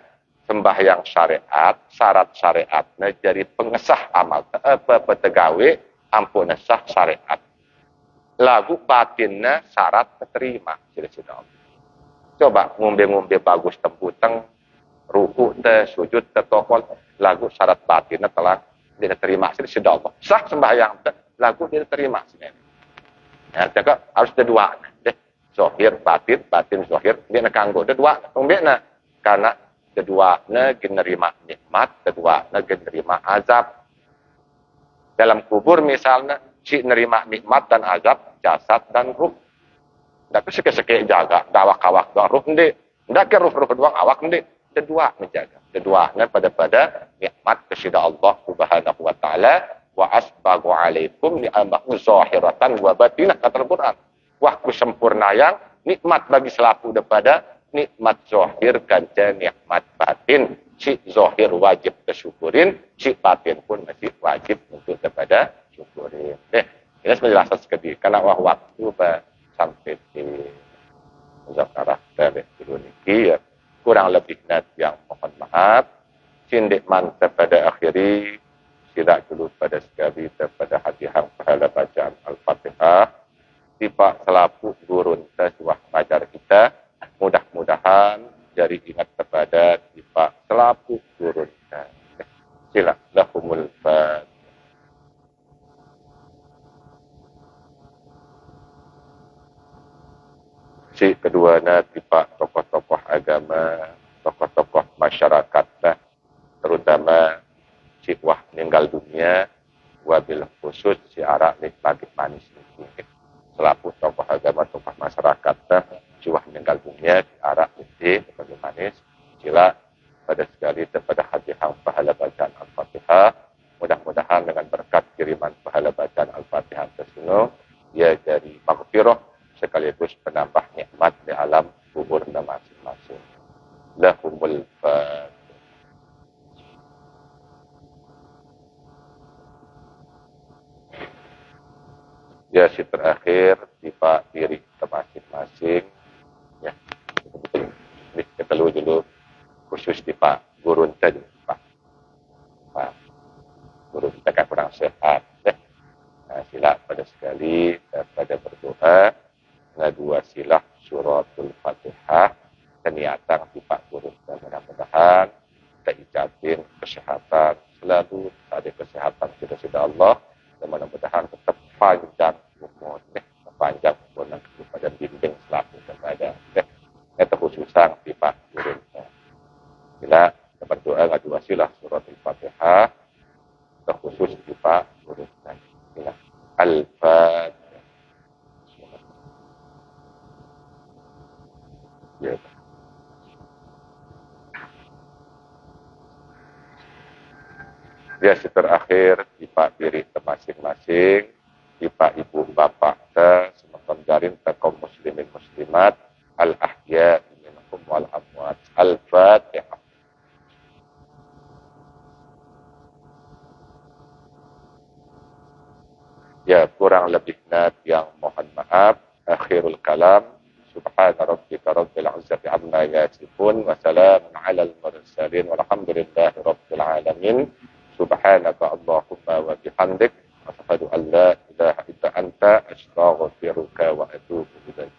sembahyang syariat, syarat syariatnya jadi pengesah amal petegawe ampun sah syariat. Lagu batinnya syarat keterima sudah. Coba ngombe-ngombe bagus temputeng, ruku te, sujud te, tokol, lagu syarat batinnya telah diterima sudah Allah. Sah sembahyang te, lagu diterima sini. Ya, jaga harus ada dua deh. Zahir batin, batin zahir, dia nak kanggo ada dua. Ngombe karena keduanya generima nikmat, keduanya generima azab. Dalam kubur misalnya, si nerima nikmat dan azab, jasad dan ruh. Tidak kesek-kesek jaga, dawak-awak doang ruh nanti. Tidak ke ruh-ruh doang awak nanti. Kedua menjaga. Keduanya pada nikmat kesida Allah subhanahu wa ta'ala. Wa asbagu alaikum ni'amahu zahiratan wa batinah. Kata Al-Quran. Wah sempurna yang nikmat bagi selaku daripada nikmat zahir ganca nikmat batin. Si zahir wajib kesyukurin, si batin pun masih wajib untuk daripada syukurin. Ini penjelasan sekali. Karena waktu sampai di muzakarah dari dulu niki ya, kurang lebih yang mohon maaf. Sindik mantap pada akhiri, tidak dulu pada sekali daripada hadiah pahala bacaan Al-Fatihah. Tiba selaku gurun wah ngajar kita. Mudah-mudahan jadi ingat kepada tiba selaku gurun. Sila lahumul fat. Si keduanya tiba tokoh-tokoh agama, tokoh-tokoh masyarakat, terutama si wah meninggal dunia, wabil khusus si arak lagi manis ini. Selaku tokoh agama, tokoh masyarakat, si wah meninggal dunia, si arak lagi manis. Sila pada sekali kepada hadiah pahala bacaan Al-Fatihah. Mudah-mudahan dengan berkat kiriman pahala bacaan Al-Fatihah tersebut, ia jadi maghfirah sekaligus penambah nikmat di alam kuburnya masing-masing. Lahumul fat. Ya, si terakhir tiba diri masing-masing. Ya, kita dulu khusus tiba gurun tadi, Pak. Gurun kita kan kurang sehat. Nah, sila pada sekali pada berdoa. Dua silah suratul Fatihah keniatan tiba guru dan mudah-mudahan kita ijabin kesehatan selalu ada kesehatan kita sudah Allah dan mudah-mudahan tetap panjang umur panjang umur kepada bimbing selaku kepada itu khususan tiba guru bila kita berdoa dua silah suratul Fatihah terkhusus tiba guru dan Al-Fatihah. Ya. Ya, terakhir tiba diri masing-masing, tiba ibu bapak semeton jarin kaum muslimin muslimat, al-ahya minhum wal amwat. Al-Fatihah. Ya, kurang lebihnya yang mohon maaf. Akhirul kalam. Subhana rabbika rabbil izzati amma yasifun wa salamun alal mursalin walhamdulillahi rabbil alamin. Subhanaka Allahumma wa bihamdik asyhadu an la ilaha illa anta astaghfiruka wa atubu ilaik.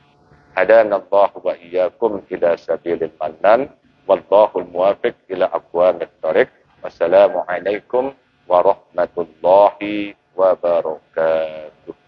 Hadanallahu wa iyyakum ila sabilil mannan. Wallahul muwaffiq ila aqwamit thoriq. Wassalamualaikum warahmatullahi wabarakatuh.